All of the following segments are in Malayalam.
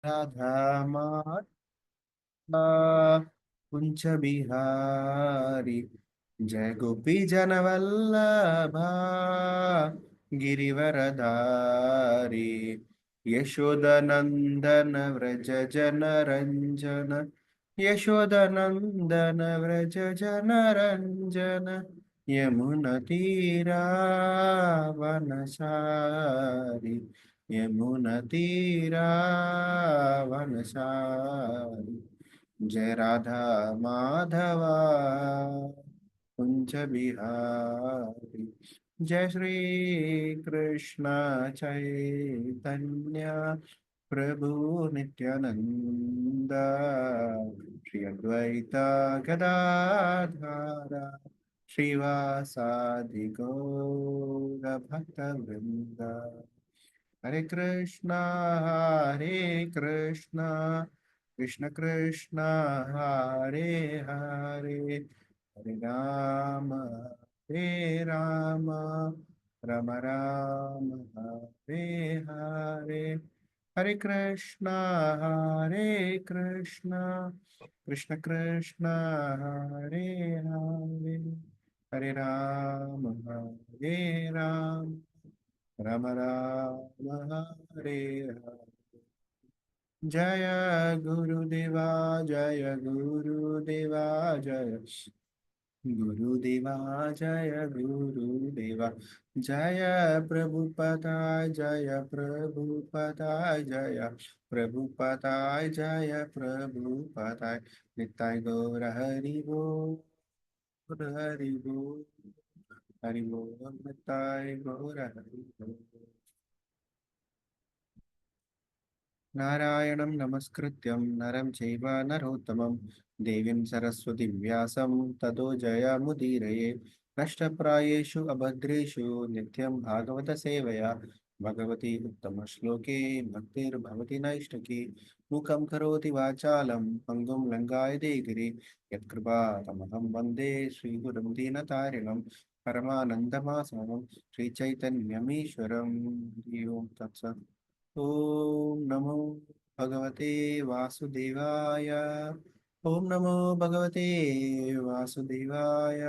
राधा माधवा कुंज बिहारी जय गोपी जनवल्लभा गिरिवरधारी यशोदनंदन व्रज जनरंजन यशोदनंदन व्रज जनरंजन यमुना तीरा वनचारी यमुना तीरा वनचारी जय राधा माधवा कुंज बिहारी जय श्री कृष्ण चैतन्य प्रभु नित्यानंद श्री अद्वैत गदाधर श्रीवासादि गौर भक्त वृंद हरे कृष्णा कृष्ण कृष्ण हरे हरे हरे राम राम राम हरे हरे हरे कृष्णा कृष्ण कृष्ण हरे हरे हरे राम राम राम हरे हरे जय गुरुदेवा जय गुरुदेवा जय गुरुदेवा जय गुरुदेवा जय प्रभुपदा जय प्रभुपदा जय प्रभुपदा जय प्रभुपदा निताय गौर हरि बोल हरि बोल हरि बोल निताय गौर हरि बोल नारायणं नमस्कृत्यं नरं चैव नरोत्तमं देवीं सरस्वतीं व्यासं ततो जयमुदीरये नष्टप्रायेषु अभद्रेषु नित्यं भागवतसेवया भगवती उत्तमश्लोके भक्तिर्भवति नैष्टकी मुखं करोति वाचालं पङ्गुं लङ्घयते गिरि यत्कृपातमहं वन्दे श्रीगुरुं दीनतारिणं परमानन्दमाधवं श्रीचैतन्यमीश्वरं हरि ओं तत्सत् ओम नमो भगवते वासुदेवाय ओम नमो भगवते वासुदेवाय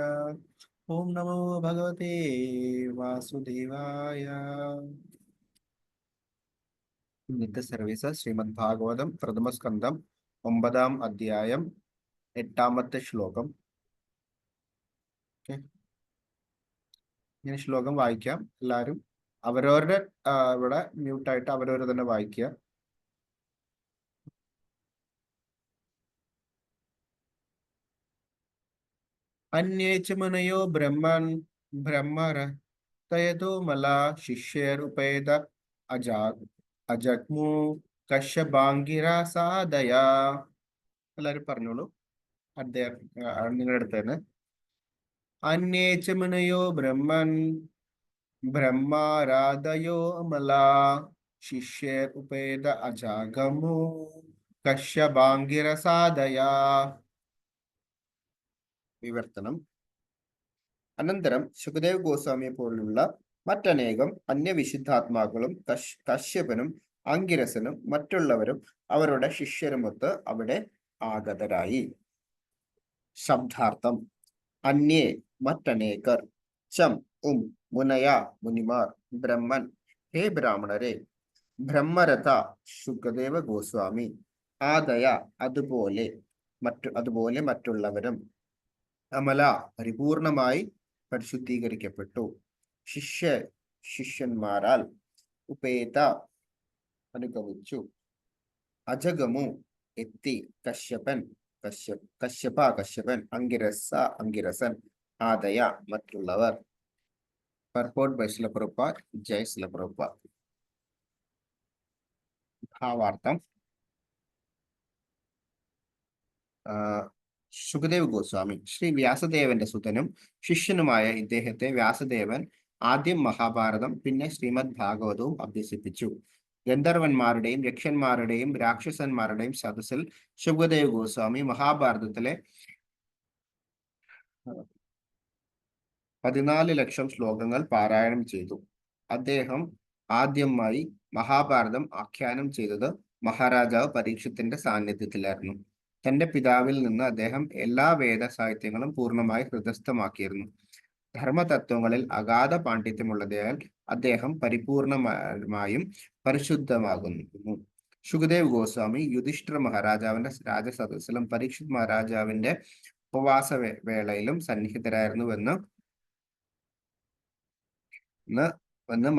ओम नमो भगवते वासुदेवाय ഇന്നത്തെ സർവീസ് ശ്രീമദ് ഭാഗവതം പ്രഥമസ്കന്ധം 9-ാം അധ്യായം 8-ാമത്തെ ശ്ലോകം. ഇങ്ങനെ ശ്ലോകം വായിക്കാം. എല്ലാവരും അവരവരുടെ ഇവിടെ മ്യൂട്ടായിട്ട് അവരവർ തന്നെ വായിക്കുക. अन्ये च मुनयो ब्रह्मरतयतो मला शिष्यैरुपेद अजग्मु കശ്യപാംഗിരാ സാദയാ. എല്ലാവരും പറഞ്ഞോളൂ. അദ്ദേഹം നിങ്ങളുടെ അടുത്ത് തന്നെ. അന്യേ ച മുനയോ ബ്രഹ്മാരാധയോ മലാ ശിഷ്യേരുപേദ അജാഗമു കശ്യപാംഗിര സാദയാ. വിവർത്തനം. അനന്തരം സുഖദേവ് ഗോസ്വാമിയെ പോലുള്ള മറ്റനേകം അന്യവിശുദ്ധാത്മാക്കളും കശ്യപനും അങ്കിരസനും മറ്റുള്ളവരും അവരുടെ ശിഷ്യരുമൊത്ത് അവിടെ ആഗതരായി. ശബ്ദാർത്ഥം. അന്യേ മറ്റനേകർ, ചം മുനയ മുനിമാർ, ബ്രഹ്മൻ ഹേ ബ്രാഹ്മണരെ, ബ്രഹ്മരഥ സുഖദേവ ഗോസ്വാമി, ആദയ അതുപോലെ മറ്റുള്ളവരും, അമല പരിപൂർണമായി പരിശുദ്ധീകരിക്കപ്പെട്ടു, ശിഷ്യന്മാരാൽ, ഉപേത അനുഗമിച്ചു, അജഗമു എത്തി, കശ്യപൻ അങ്കിരസൻ, ആദയ മറ്റുള്ളവർ. പർപ്പോട്ട് ബൈ ശ്രീല പ്രഭുപാദ്. ജയ് ശ്രീല പ്രഭുപാദ്. ഭാവാർത്ഥം. സുഖദേവ് ഗോസ്വാമി ശ്രീ വ്യാസദേവന്റെ സുതനും ശിഷ്യനുമായ ഇദ്ദേഹത്തെ വ്യാസദേവൻ ആദ്യം മഹാഭാരതം പിന്നെ ശ്രീമദ് ഭാഗവതവും അഭ്യസിപ്പിച്ചു. ഗന്ധർവന്മാരുടെയും യക്ഷന്മാരുടെയും രാക്ഷസന്മാരുടെയും സദസ്സിൽ സുഖദേവ് ഗോസ്വാമി മഹാഭാരതത്തിലെ 14 ലക്ഷം ശ്ലോകങ്ങൾ പാരായണം ചെയ്തു. അദ്ദേഹം ആദ്യമായി മഹാഭാരതം ആഖ്യാനം ചെയ്തത് മഹാരാജാവ് പരീക്ഷത്തിന്റെ സാന്നിധ്യത്തിലായിരുന്നു. തന്റെ പിതാവിൽ നിന്ന് അദ്ദേഹം എല്ലാ വേദ സാഹിത്യങ്ങളും പൂർണ്ണമായി ഹൃദയസ്ഥമാക്കിയിരുന്നു. ധർമ്മതത്വങ്ങളിൽ അഗാധ പാണ്ഡിത്യമുള്ളതിനാൽ അദ്ദേഹം പരിപൂർണമായും പരിശുദ്ധമാകുന്നു. ശുകദേവ് ഗോസ്വാമി യുധിഷ്ഠിര മഹാരാജാവിന്റെ രാജസദസ്സിലും പരീക്ഷിത് മഹാരാജാവിന്റെ ഉപവാസ വേളയിലും സന്നിഹിതരായിരുന്നുവെന്ന്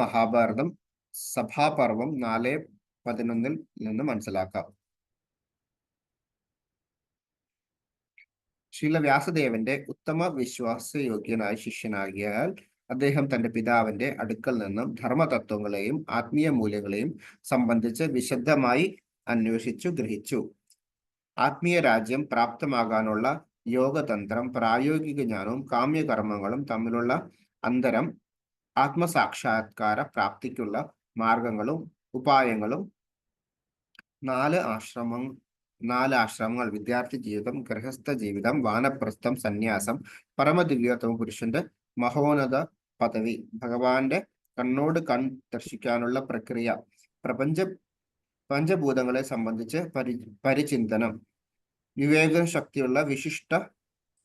മഹാഭാരതം സഭാപർവം 4:11 നിന്ന് മനസ്സിലാക്കാം. ശ്രീല വ്യാസദേവന്റെ ഉത്തമ വിശ്വാസയോഗ്യനായ ശിഷ്യനാകിയാൽ അദ്ദേഹം തന്റെ പിതാവിന്റെ അടുക്കൽ നിന്നും ധർമ്മതത്വങ്ങളെയും ആത്മീയ മൂല്യങ്ങളെയും സംബന്ധിച്ച് വിശദമായി അന്വേഷിച്ചു ഗ്രഹിച്ചു. ആത്മീയ രാജ്യം പ്രാപ്തമാകാനുള്ള യോഗതന്ത്രം, പ്രായോഗിക ജ്ഞാനവും കാമ്യകർമ്മങ്ങളും തമ്മിലുള്ള അന്തരം, ആത്മസാക്ഷാത്കാര പ്രാപ്തിക്കുള്ള മാർഗങ്ങളും ഉപായങ്ങളും, 4 ആശ്രമങ്ങൾ, വിദ്യാർത്ഥി ജീവിതം, ഗൃഹസ്ഥ ജീവിതം, വാനപ്രസ്ഥം, സന്യാസം, പരമദിവ്യോത്തമ പുരുഷന്റെ മഹോന്നത പദവി, ഭഗവാന്റെ കണ്ണോട് ദർശിക്കാനുള്ള പ്രക്രിയ, പഞ്ചഭൂതങ്ങളെ സംബന്ധിച്ച് പരിചിന്തനം, വിവേക ശക്തിയുള്ള വിശിഷ്ട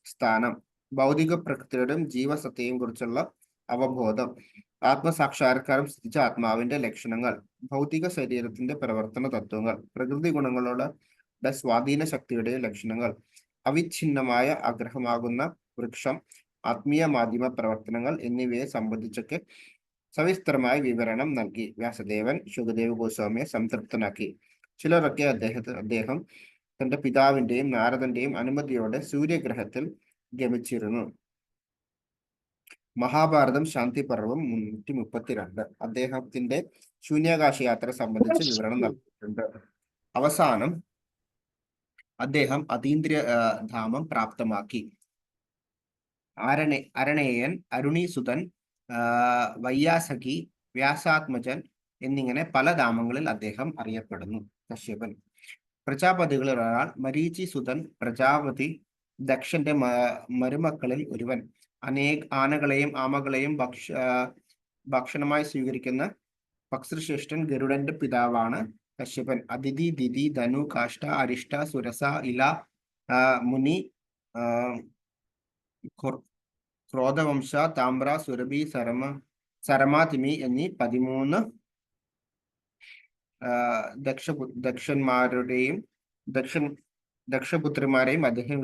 സ്ഥാനം, ഭൗതിക പ്രകൃതിയുടെയും ജീവസത്തയും കുറിച്ചുള്ള അവബോധം, ആത്മസാക്ഷാത്കാരം സിദ്ധിച്ച ആത്മാവിന്റെ ലക്ഷണങ്ങൾ, ഭൗതിക ശരീരത്തിന്റെ പ്രവർത്തന തത്വങ്ങൾ, പ്രകൃതി ഗുണങ്ങളുടെ സ്വാധീന ശക്തിയുടെ ലക്ഷണങ്ങൾ, അവിഛിന്നമായ ആഗ്രഹമാകുന്ന വൃക്ഷം, ആത്മീയ മാധ്യമ പ്രവർത്തനങ്ങൾ എന്നിവയെ സംബന്ധിച്ചൊക്കെ സവിസ്തരമായ വിവരണം നൽകി വ്യാസദേവൻ ശുകദേവ് ഗോസ്വാമിയെ സംതൃപ്തനാക്കി. ചിലരൊക്കെ അദ്ദേഹം തന്റെ പിതാവിന്റെയും നാരദന്റെയും അനുമതിയോടെ സൂര്യഗ്രഹത്തിൽ ഗമിച്ചിരുന്നു. മഹാഭാരതം ശാന്തി പർവം 332 അദ്ദേഹത്തിന്റെ ശൂന്യാകാശ യാത്ര സംബന്ധിച്ച് വിവരണം നൽകിയിട്ടുണ്ട്. അവസാനം അദ്ദേഹം അതീന്ദ്രിയ ധാമം പ്രാപ്തമാക്കി. അരണേയൻ, അരുണീസുതൻ, വയ്യാസഖി, വ്യാസാത്മജൻ എന്നിങ്ങനെ പല ധാമങ്ങളിൽ അദ്ദേഹം അറിയപ്പെടുന്നു. കശ്യപൻ പ്രജാപതികളിൽ ഒരാൾ, മരീചി സുതൻ പ്രജാപതി, ദക്ഷന്റെ മരുമക്കളിൽ ഒരുവൻ, ആനകളെയും ആമകളെയും ഭക്ഷണമായി സ്വീകരിക്കുന്ന പക്ഷിശ്രേഷ്ഠൻ ഗരുഡന്റെ പിതാവാണ് കശ്യപൻ. അതിഥി, ദിതി, ധനു, കാഷ്ട, അരിഷ്ട, സുരസ, ഇല, മുനി, ക്രോധവംശ, താമ്ര, സുരഭി, സരമാതിമി എന്നീ 13 ദക്ഷപുത്രിമാരെയും അദ്ദേഹം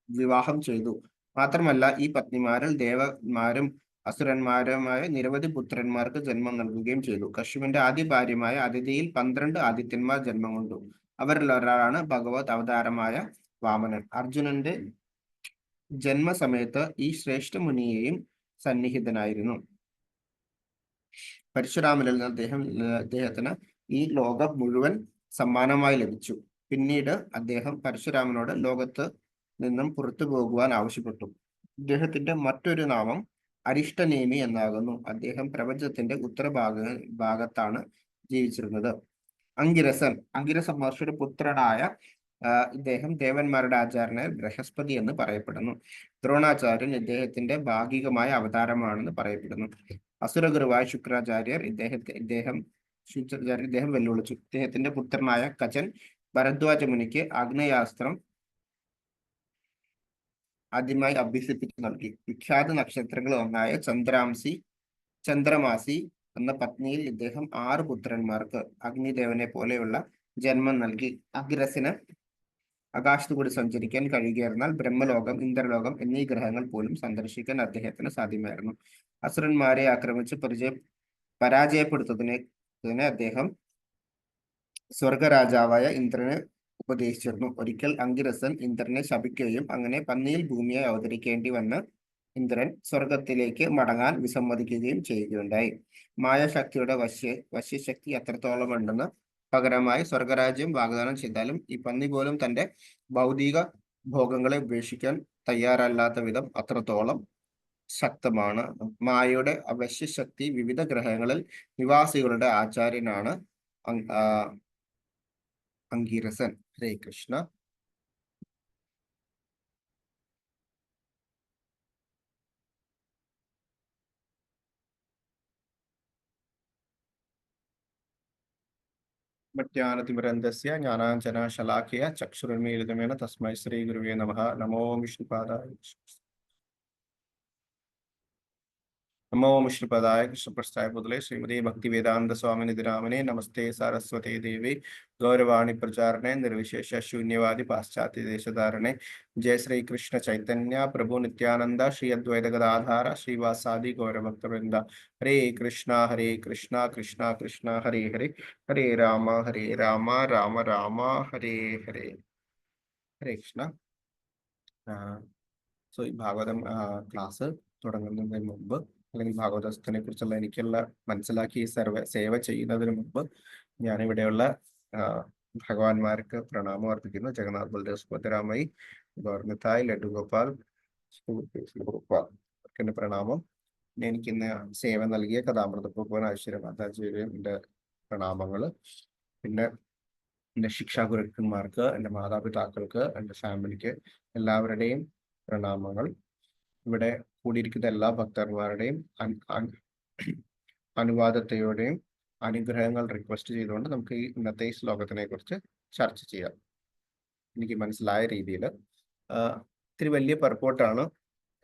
വിവാഹം ചെയ്തു. മാത്രമല്ല ഈ പത്നിമാരിൽ ദേവന്മാരും അസുരന്മാരുമായ നിരവധി പുത്രന്മാർക്ക് ജന്മം നൽകുകയും ചെയ്തു. കശ്യപന്റെ ആദ്യ ഭാര്യമായ അതിഥിയിൽ 12 ആദിത്യന്മാർ ജന്മം കൊണ്ടു. അവരിൽ ഒരാളാണ് ഭഗവത് അവതാരമായ വാമനൻ. അർജുനന്റെ ജന്മസമയത്ത് ഈ ശ്രേഷ്ഠ മുനിയെയും സന്നിഹിതനായിരുന്നു. പരശുരാമനിൽ നിന്ന് അദ്ദേഹത്തിന് ഈ ലോകം മുഴുവൻ സമ്മാനമായി ലഭിച്ചു. പിന്നീട് അദ്ദേഹം പരശുരാമനോട് ലോകത്ത് നിന്നും പുറത്തു പോകുവാൻ ആവശ്യപ്പെട്ടു. അദ്ദേഹത്തിന്റെ മറ്റൊരു നാമം അരിഷ്ടനേമി എന്നാകുന്നു. അദ്ദേഹം പ്രപഞ്ചത്തിന്റെ ഭാഗത്താണ് ജീവിച്ചിരുന്നത്. അങ്കിരസ മഹർഷിയുടെ പുത്രനായ ഇദ്ദേഹം ദേവന്മാരുടെ ആചാര്യനായ ബൃഹസ്പതി എന്ന് പറയപ്പെടുന്നു. ദ്രോണാചാര്യൻ ഇദ്ദേഹത്തിന്റെ ഭാഗികമായ അവതാരമാണെന്ന് പറയപ്പെടുന്നു. അസുരഗുരുവായ ശുക്രാചാര്യർ ഇദ്ദേഹം വെല്ലുവിളിച്ചു. ഇദ്ദേഹത്തിന്റെ പുത്രനായ കചൻ ഭരദ്വാജ മുനിക്ക് ആഗ്നേയാസ്ത്രം ആദ്യമായി അഭ്യസിപ്പിച്ചു നൽകി. വിഖ്യാത നക്ഷത്രങ്ങളിൽ ഒന്നായ ചന്ദ്രമാസി എന്ന പത്നിയിൽ ഇദ്ദേഹം 6 പുത്രന്മാർക്ക് അഗ്നിദേവനെ പോലെയുള്ള ജന്മം നൽകി. അങ്കിരസിന് ആകാശത്തുകൂടി സഞ്ചരിക്കാൻ കഴിയുകയായിരുന്നാൽ ബ്രഹ്മലോകം, ഇന്ദ്രലോകം എന്നീ ഗ്രഹങ്ങൾ പോലും സന്ദർശിക്കാൻ അദ്ദേഹത്തിന് സാധ്യമായിരുന്നു. അസുരന്മാരെ ആക്രമിച്ച് പരാജയപ്പെടുത്തുന്നതിനെ അദ്ദേഹം സ്വർഗരാജാവായ ഇന്ദ്രനെ ഉപദേശിച്ചിരുന്നു. ഒരിക്കൽ അങ്കിരസൻ ഇന്ദ്രനെ ശപിക്കുകയും അങ്ങനെ പന്നിയിൽ ഭൂമിയായി അവതരിക്കേണ്ടി വന്ന ഇന്ദ്രൻ സ്വർഗത്തിലേക്ക് മടങ്ങാൻ വിസമ്മതിക്കുകയും ചെയ്യുകയുണ്ടായി. മായാശക്തിയുടെ വശ്യശക്തി എത്രത്തോളം ഉണ്ടെന്ന് പകരമായി സ്വർഗരാജ്യം വാഗ്ദാനം ചെയ്താലും ഈ പന്നി പോലും തന്റെ ഭൗതിക ഭോഗങ്ങളെ ഉപേക്ഷിക്കാൻ തയ്യാറല്ലാത്ത വിധം അത്രത്തോളം ശക്തമാണ്. മായയുടെ അവശ്യശക്തി വിവിധ ഗ്രഹങ്ങളിൽ നിവാസികളുടെ ആചാര്യനാണ് അങ്കിരസൻ. ഹരേ കൃഷ്ണ. ज्ञानतिमिरन्धस्य ज्ञानाञ्जनशलाकया चक्षुरुन्मीलितमेन तस्मै श्रीगुरुवे नमः। नमो विष्णुपादाय नमो विष्णुपदाय कृष्णप्रस्थाय पुतले श्रीमती भक्तिवेदांत स्वामी नामिने नमस्ते सारस्वती देवी गौरवाणी प्रचारणे निर्विशेष शून्यवादी पाश्चात्य देशधारणे। जय श्री कृष्ण चैतन्य प्रभु नित्यानंद श्री अद्वैत गदाधार श्रीवासादि गौरभक्तवृंद। हरे कृष्णा कृष्णा कृष्णा हरे हरे, हरे राम राम राम हरे हरे। हरे कृष्ण। സോ ഈ ഭാഗവതം ക്ലാസ് തുടങ്ങുന്നതിന് മുമ്പ്, അല്ലെങ്കിൽ ഭാഗവതത്തിനെ കുറിച്ചുള്ള എനിക്കുള്ള മനസ്സിലാക്കി സേവ ചെയ്യുന്നതിന് മുമ്പ് ഞാനിവിടെയുള്ള ഭഗവാന്മാർക്ക് പ്രണാമം അർപ്പിക്കുന്നു. ജഗന്നാഥ് ബൽദേവ് സുഭദ്രാമയി ഗോർമിത്തായ് ലഡു ഗോപാൽ ഗോപാൽ എന്റെ പ്രണാമം. എനിക്കിന്ന് സേവ നൽകിയ കഥാമൃത ഭഗവാൻ ഐശ്വര്യമാതാജിയുടെയും എൻ്റെ പ്രണാമങ്ങൾ. പിന്നെ എൻ്റെ ശിക്ഷാ ഗുരുക്കന്മാർക്ക്, എൻ്റെ മാതാപിതാക്കൾക്ക്, എൻ്റെ ഫാമിലിക്ക് എല്ലാവരുടെയും പ്രണാമങ്ങൾ. ഇവിടെ കൂടിയിരിക്കുന്ന എല്ലാ ഭക്തന്മാരുടെയും അനുവാദത്തോടെയും അനുഗ്രഹങ്ങൾ റിക്വസ്റ്റ് ചെയ്തുകൊണ്ട് നമുക്ക് ഈ ഇന്നത്തെ ഈ ശ്ലോകത്തിനെ കുറിച്ച് ചർച്ച ചെയ്യാം. എനിക്ക് മനസ്സിലായ രീതിയിൽ ഇത്തിരി വലിയ പർപ്പോട്ടാണ്.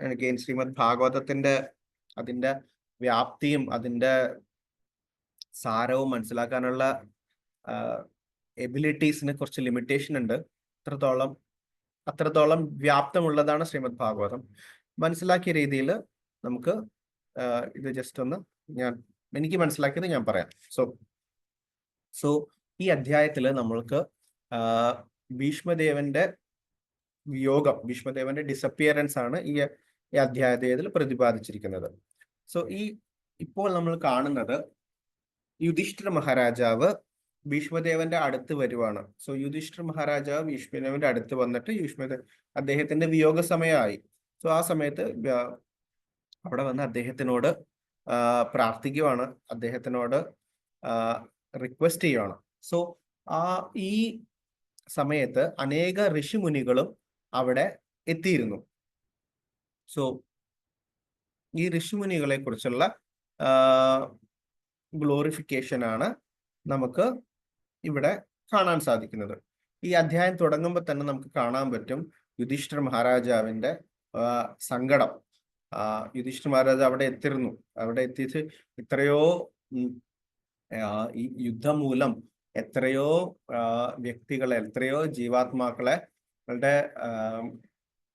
എനിക്ക് ശ്രീമദ് ഭാഗവതത്തിന്റെ അതിൻ്റെ വ്യാപ്തിയും അതിൻ്റെ സാരവും മനസ്സിലാക്കാനുള്ള എബിലിറ്റീസിന് കുറച്ച് ലിമിറ്റേഷൻ ഉണ്ട്. അത്രത്തോളം വ്യാപ്തമുള്ളതാണ് ശ്രീമദ് ഭാഗവതം. മനസ്സിലാക്കിയ രീതിയിൽ നമുക്ക് ഇത് ജസ്റ്റ് ഒന്ന് എനിക്ക് മനസ്സിലാക്കിയത് ഞാൻ പറയാം. സോ ഈ അധ്യായത്തിൽ നമ്മൾക്ക് ഭീഷ്മദേവന്റെ വിയോഗം, ഭീഷ്മദേവന്റെ ഡിസപ്പിയറൻസ് ആണ് ഈ അധ്യായത്തിൽ പ്രതിപാദിച്ചിരിക്കുന്നത്. സോ ഇപ്പോൾ നമ്മൾ കാണുന്നത് യുധിഷ്ഠിര മഹാരാജാവ് ഭീഷ്മദേവന്റെ അടുത്ത് വരുവാണ്. സോ യുധിഷ്ഠിര മഹാരാജാവ് ഭീഷ്മദേവന്റെ അടുത്ത് വന്നിട്ട് അദ്ദേഹത്തിന്റെ വിയോഗ സമയമായി. സോ ആ സമയത്ത് അവിടെ വന്ന് അദ്ദേഹത്തിനോട് പ്രാർത്ഥിക്കുവാണ്, അദ്ദേഹത്തിനോട് റിക്വസ്റ്റ് ചെയ്യുവാണ്. സോ ഈ സമയത്ത് അനേക ഋഷിമുനികളും അവിടെ എത്തിയിരുന്നു. സോ ഈ ഋഷിമുനികളെ കുറിച്ചുള്ള ഗ്ലോറിഫിക്കേഷൻ ആണ് നമുക്ക് ഇവിടെ കാണാൻ സാധിക്കുന്നത്. ഈ അധ്യായം തുടങ്ങുമ്പോൾ തന്നെ നമുക്ക് കാണാൻ പറ്റും യുധിഷ്ഠിര മഹാരാജാവിന്റെ സങ്കടം. യുധിഷ്ഠിര മഹാരാജാവ് അവിടെ എത്തിയിരുന്നു. അവിടെ എത്തിയിട്ട് എത്രയോ ഈ യുദ്ധം മൂലം എത്രയോ വ്യക്തികളെ, എത്രയോ ജീവാത്മാക്കളെ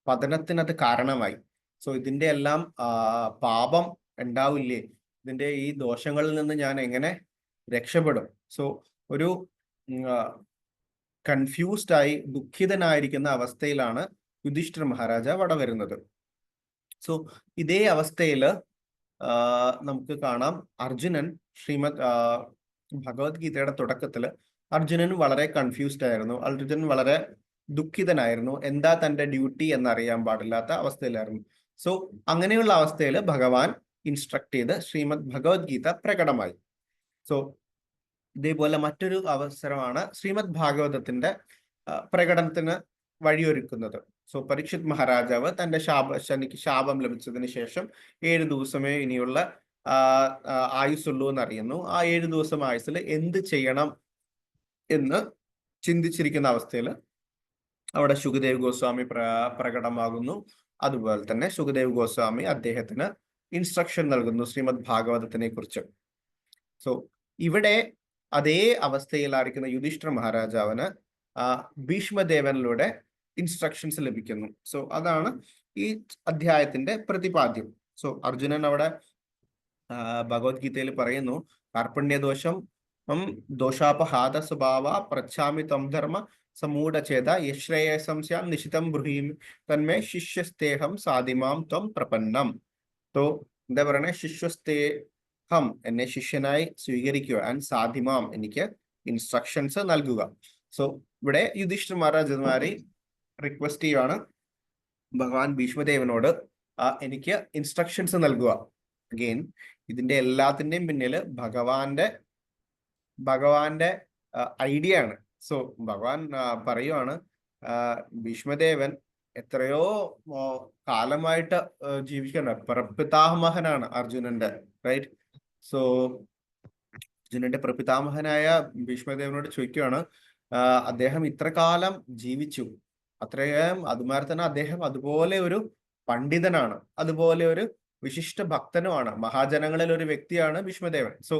പതനത്തിനത് കാരണമായി. സോ ഇതിന്റെ എല്ലാം പാപം ഉണ്ടാവില്ലേ, ഇതിന്റെ ഈ ദോഷങ്ങളിൽ നിന്ന് ഞാൻ എങ്ങനെ രക്ഷപ്പെടും? സോ ഒരു കൺഫ്യൂസ്ഡ് ആയി ദുഃഖിതനായിരിക്കുന്ന അവസ്ഥയിലാണ് യുധിഷ്ഠിര മഹാരാജാവ് അവിടെ വരുന്നത്. സോ ഇതേ അവസ്ഥയിൽ നമുക്ക് കാണാം അർജുനൻ ഭഗവത്ഗീതയുടെ തുടക്കത്തിൽ അർജുനൻ വളരെ കൺഫ്യൂസ്ഡ് ആയിരുന്നു. അർജുനൻ വളരെ ദുഃഖിതനായിരുന്നു. എന്താ തന്റെ ഡ്യൂട്ടി എന്നറിയാൻ പാടില്ലാത്ത അവസ്ഥയിലായിരുന്നു. സോ അങ്ങനെയുള്ള അവസ്ഥയിൽ ഭഗവാൻ ഇൻസ്ട്രക്ട് ചെയ്ത് ശ്രീമദ് ഭഗവത്ഗീത പ്രകടമായി. സോ ഇതേപോലെ മറ്റൊരു അവസരമാണ് ശ്രീമദ് ഭാഗവതത്തിന്റെ പ്രകടനത്തിന് വഴിയൊരുക്കുന്നത്. സോ പരീക്ഷിത് മഹാരാജാവ് തന്റെ ശനിക്ക് ശാപം ലഭിച്ചതിന് ശേഷം 7 ദിവസമേ ഇനിയുള്ള ആയുസ്സുള്ളൂ എന്നറിയുന്നു. ആ 7 ദിവസം ആയുസ്സിൽ എന്ത് ചെയ്യണം എന്ന് ചിന്തിച്ചിരിക്കുന്ന അവസ്ഥയിൽ അവിടെ ശുകദേവ് ഗോസ്വാമി പ്രകടമാകുന്നു. അതുപോലെ തന്നെ ശുകദേവ് ഗോസ്വാമി അദ്ദേഹത്തിന് ഇൻസ്ട്രക്ഷൻ നൽകുന്നു ശ്രീമദ് ഭാഗവതത്തിനെ കുറിച്ച്. സോ ഇവിടെ അതേ അവസ്ഥയിലായിരിക്കുന്ന യുധിഷ്ഠിര മഹാരാജാവിന് ഭീഷ്മദേവനിലൂടെ ഇൻസ്ട്രക്ഷൻസ് ലഭിക്കുന്നു. സോ അതാണ് ഈ അധ്യായത്തിന്റെ പ്രതിപാദ്യം. സോ അർജുനൻ അവിടെ ഭഗവത്ഗീതയിൽ പറയുന്നു, കാർപ്പണ്യദോഷം ദോഷാപഹാത സ്വഭാവ പ്രച്ഛാമി തം ധർമ്മ സമൂഢചേത യശ്രേയസം സ്യാം നിശിതം ബ്രൂഹീമി തന്മേ ശിഷ്യസ്തേഹം സാധിമാം ത്വം പ്രപന്നം. സോ എന്താ പറയണേ? ശിഷ്യസ്തേഹം, എന്നെ ശിഷ്യനായി സ്വീകരിക്കുക, ആൻഡ് സാധിമാം, എനിക്ക് ഇൻസ്ട്രക്ഷൻസ് നൽകുക. സോ ഇവിടെ യുധിഷ്ഠിര മഹാരാജന്മാരെ റിക്വസ്റ്റ് ചെയ്യുകയാണ് ഭഗവാൻ ഭീഷ്മദേവനോട്, എനിക്ക് ഇൻസ്ട്രക്ഷൻസ് നൽകുക. അഗെയിൻ ഇതിന്റെ എല്ലാത്തിന്റെയും പിന്നിൽ ഭഗവാന്റെ ഐഡിയ ആണ്. സോ ഭഗവാൻ പറയുവാണ്, ഭീഷ്മദേവൻ എത്രയോ കാലമായിട്ട് ജീവിക്കുന്ന പ്രപിതാമഹനാണ് അർജുനന്റെ, റൈറ്റ്? സോ അർജുനന്റെ പ്രപിതാമഹനായ ഭീഷ്മദേവനോട് ചോദിക്കുകയാണ്, അദ്ദേഹം ഇത്ര കാലം ജീവിച്ചു, അത്രയും അതുമാതിരി തന്നെ അദ്ദേഹം അതുപോലെ ഒരു പണ്ഡിതനാണ്, അതുപോലെ ഒരു വിശിഷ്ട ഭക്തനുമാണ്, മഹാജനങ്ങളിൽ ഒരു വ്യക്തിയാണ് ഭീഷ്മദേവൻ. സോ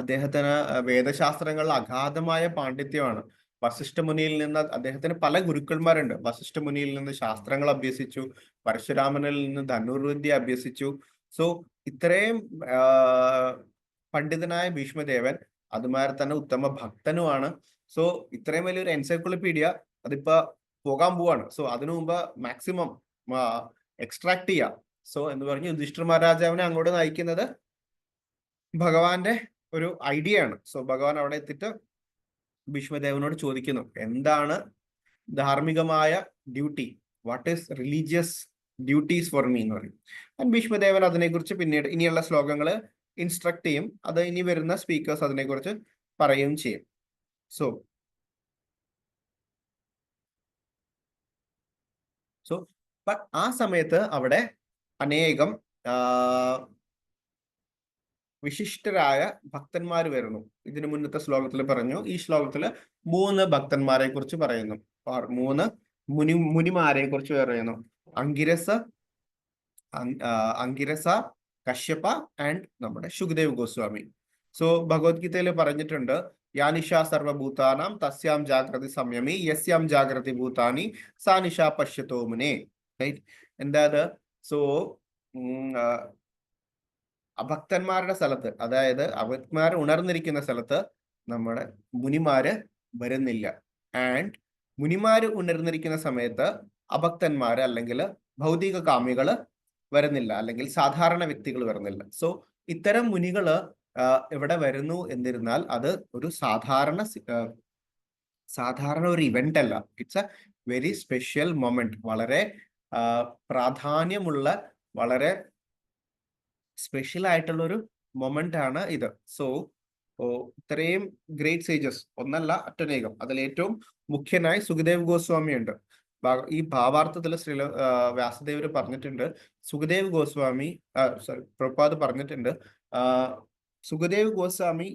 അദ്ദേഹത്തിന് വേദശാസ്ത്രങ്ങളിൽ അഗാധമായ പാണ്ഡിത്യമാണ്. വസിഷ്ഠ മുനിയിൽ നിന്ന് അദ്ദേഹത്തിന് പല ഗുരുക്കന്മാരുണ്ട്. വസിഷ്ഠ മുനിയിൽ നിന്ന് ശാസ്ത്രങ്ങൾ അഭ്യസിച്ചു, പരശുരാമനിൽ നിന്ന് ധനുർവിദ്യ അഭ്യസിച്ചു. സോ ഇത്രയും പണ്ഡിതനായ ഭീഷ്മദേവൻ അതുമാതിരി തന്നെ ഉത്തമ ഭക്തനുമാണ്. സോ ഇത്രയും വലിയൊരു എൻസൈക്ലോപീഡിയ അതിപ്പോ പോകാൻ പോവാണ്. സോ അതിനു മുമ്പ് മാക്സിമം എക്സ്ട്രാക്ട് ചെയ്യാം. സോ എന്ന് പറഞ്ഞ് യുധിഷ്ഠിർ മഹാരാജാവിനെ അങ്ങോട്ട് നയിക്കുന്നത് ഭഗവാന്റെ ഒരു ഐഡിയ ആണ്. സോ ഭഗവാൻ അവിടെ എത്തിയിട്ട് ഭീഷ്മദേവനോട് ചോദിക്കുന്നു, എന്താണ് ധാർമ്മികമായ duty, what is religious duties for me എന്ന് പറയും. ആൻഡ് ഭീഷ്മദേവൻ അതിനെക്കുറിച്ച് പിന്നീട് ഇനിയുള്ള ശ്ലോകങ്ങൾ ഇൻസ്ട്രക്ട് ചെയ്യും. അത് ഇനി വരുന്ന സ്പീക്കേഴ്സ് അതിനെക്കുറിച്ച് പറയുകയും ചെയ്യും. സോ ആ സമയത്ത് അവിടെ അനേകം വിശിഷ്ടരായ ഭക്തന്മാർ വരുന്നു. ഇതിനു മുന്നത്തെ ശ്ലോകത്തിൽ പറഞ്ഞു. ഈ ശ്ലോകത്തിൽ 3 ഭക്തന്മാരെ കുറിച്ച് പറയുന്നു. 3 മുനിമാരെ കുറിച്ച് പറയുന്നു. അങ്കിരസ, കശ്യപ ആൻഡ് നമ്മുടെ ശുകദേവ് ഗോസ്വാമി. സോ ഭഗവത്ഗീതയിൽ പറഞ്ഞിട്ടുണ്ട്, യാനിഷ സർവഭൂതാനാം തസ്യാം ജാഗ്രതി സംയമി യസ്യാം ജാഗ്രതി ഭൂതാനി സാ നിശ പശ്യതോ മുനെ. റൈറ്റ്? എന്താ അത്? സോ അഭക്തന്മാരുടെ സ്ഥലത്ത്, അതായത് അഭക്തന്മാർ ഉണർന്നിരിക്കുന്ന സ്ഥലത്ത് നമ്മുടെ മുനിമാര് വരുന്നില്ല. ആൻഡ് മുനിമാര് ഉണർന്നിരിക്കുന്ന സമയത്ത് അഭക്തന്മാര് അല്ലെങ്കിൽ ഭൗതിക കാമികള് വരുന്നില്ല, അല്ലെങ്കിൽ സാധാരണ വ്യക്തികൾ വരുന്നില്ല. സോ ഇത്തരം മുനികള് ഇവിടെ വരുന്നു എന്നിരുന്നാൽ അത് ഒരു സാധാരണ ഒരു ഇവന്റ് അല്ല. It's A very special moment. വളരെ പ്രാധാന്യമുള്ള, വളരെ സ്പെഷ്യൽ ആയിട്ടുള്ള ഒരു മൊമെന്റ് ആണ് ഇത്. സോ ഇത്രയും ഗ്രേറ്റ് സേജസ്, ഒന്നല്ല അറ്റനേകം, അതിൽ ഏറ്റവും മുഖ്യനായി സുഖദേവ് ഗോസ്വാമി ഉണ്ട്. ഈ ഭാവാർത്ഥത്തിൽ വ്യാസദേവര് പറഞ്ഞിട്ടുണ്ട്, സുഖദേവ് ഗോസ്വാമി പ്രഭുപാദ് പറഞ്ഞിട്ടുണ്ട്, സുഖദേവ് ഗോസ്വാമി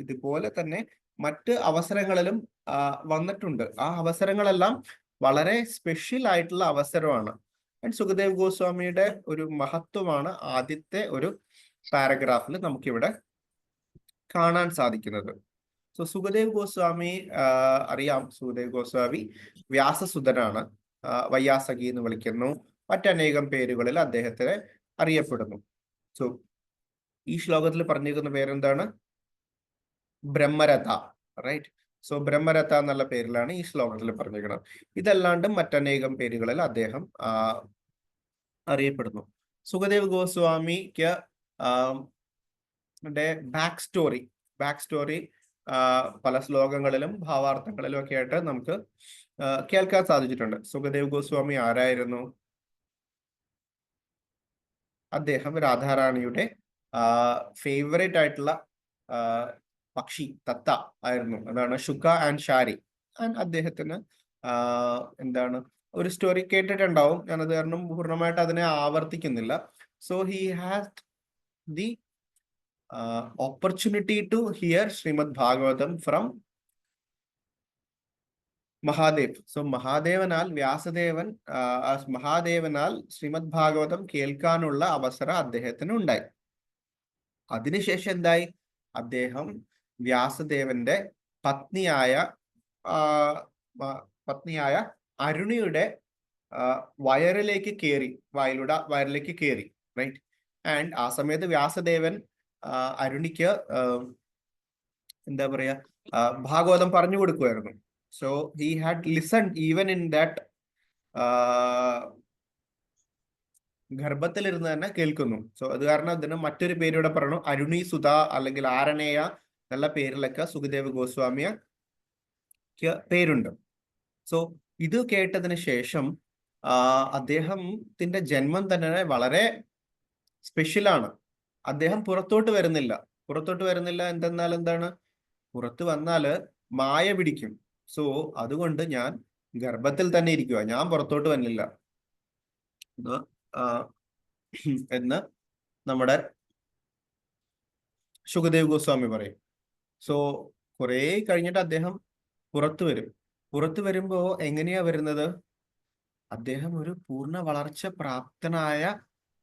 ഇതുപോലെ തന്നെ മറ്റ് അവസരങ്ങളിലും വന്നിട്ടുണ്ട്. ആ അവസരങ്ങളെല്ലാം വളരെ സ്പെഷ്യൽ ആയിട്ടുള്ള അവസരമാണ്. ആൻഡ് സുഖദേവ് ഗോസ്വാമിയുടെ ഒരു മഹത്വമാണ് ആദ്യത്തെ ഒരു പാരഗ്രാഫിൽ നമുക്കിവിടെ കാണാൻ സാധിക്കുന്നത്. സോ സുഖദേവ് ഗോസ്വാമി അറിയാം, സുഖദേവ് ഗോസ്വാമി വ്യാസസുതനാണ്. വയ്യാസകി എന്ന് വിളിക്കുന്നു, മറ്റനേകം പേരുകളിൽ അദ്ദേഹത്തിന് അറിയപ്പെടുന്നു. സോ ഈ ശ്ലോകത്തിൽ പറഞ്ഞിരിക്കുന്ന പേരെന്താണ്? ബ്രഹ്മരഥ. റൈറ്റ്? സോ ബ്രഹ്മരഥ എന്നുള്ള പേരിലാണ് ഈ ശ്ലോകത്തിൽ പറഞ്ഞിരിക്കുന്നത്. ഇതല്ലാണ്ടും മറ്റനേകം പേരുകളിൽ അദ്ദേഹം അറിയപ്പെടുന്നു. സുഖദേവ് ഗോസ്വാമിക്ക് ബാക്ക് സ്റ്റോറി പല ശ്ലോകങ്ങളിലും ഭാവാർത്ഥങ്ങളിലും ഒക്കെ ആയിട്ട് നമുക്ക് കേൾക്കാൻ സാധിച്ചിട്ടുണ്ട്. സുഖദേവ് ഗോസ്വാമി ആരായിരുന്നു? അദ്ദേഹം രാധാറാണിയുടെ ഫേവറേറ്റ് ആയിട്ടുള്ള പക്ഷി തത്ത ആയിരുന്നു. അതാണ് ശുക ആൻഡ് ഷാരി. ആൻഡ് അദ്ദേഹത്തിന് എന്താണ് ഒരു സ്റ്റോറി കേട്ടിട്ടുണ്ടാവും, ഞാനത് കാരണം പൂർണ്ണമായിട്ട് അതിനെ ആവർത്തിക്കുന്നില്ല. So he has the opportunity to hear Shrimad Bhagavatam from Mahadev. So മഹാദേവനാൽ ശ്രീമദ് ഭാഗവതം കേൾക്കാനുള്ള അവസരം അദ്ദേഹത്തിന് ഉണ്ടായി. അതിനുശേഷം എന്തായി? അദ്ദേഹം വ്യാസദേവന്റെ പത്നിയായ അരുണിയുടെ വയറിലേക്ക് കയറി. റൈറ്റ്? ആൻഡ് ആ സമയത്ത് വ്യാസദേവൻ അരുണിക്ക് എന്താ പറയാ, ഭാഗവതം പറഞ്ഞു കൊടുക്കുമായിരുന്നു. So he had listened even in that, ഗർഭത്തിലിരുന്ന് തന്നെ കേൾക്കുന്നു. സോ അത് കാരണം അതിന് മറ്റൊരു പേരിവിടെ പറഞ്ഞു, അരുണി സുധ അല്ലെങ്കിൽ ആരണേയ എന്നുള്ള പേരിലൊക്കെ സുഖദേവ് ഗോസ്വാമിക്ക് പേരുണ്ട്. സോ ഇത് കേട്ടതിന് ശേഷം അദ്ദേഹത്തിന്റെ ജന്മം തന്നെ വളരെ സ്പെഷ്യലാണ്. അദ്ദേഹം പുറത്തോട്ട് വരുന്നില്ല. എന്താണ്? പുറത്തു വന്നാല് മായ പിടിക്കും. സോ അതുകൊണ്ട് ഞാൻ ഗർഭത്തിൽ തന്നെ ഇരിക്കുക, ഞാൻ പുറത്തോട്ട് വന്നില്ല എന്ന് നമ്മുടെ ശുകദേവ് ഗോസ്വാമി പറയും. സോ കുറെ കഴിഞ്ഞിട്ട് അദ്ദേഹം പുറത്തു വരും. പുറത്തു വരുമ്പോ എങ്ങനെയാ വരുന്നത്? അദ്ദേഹം ഒരു പൂർണ്ണ വളർച്ച പ്രാപ്തനായ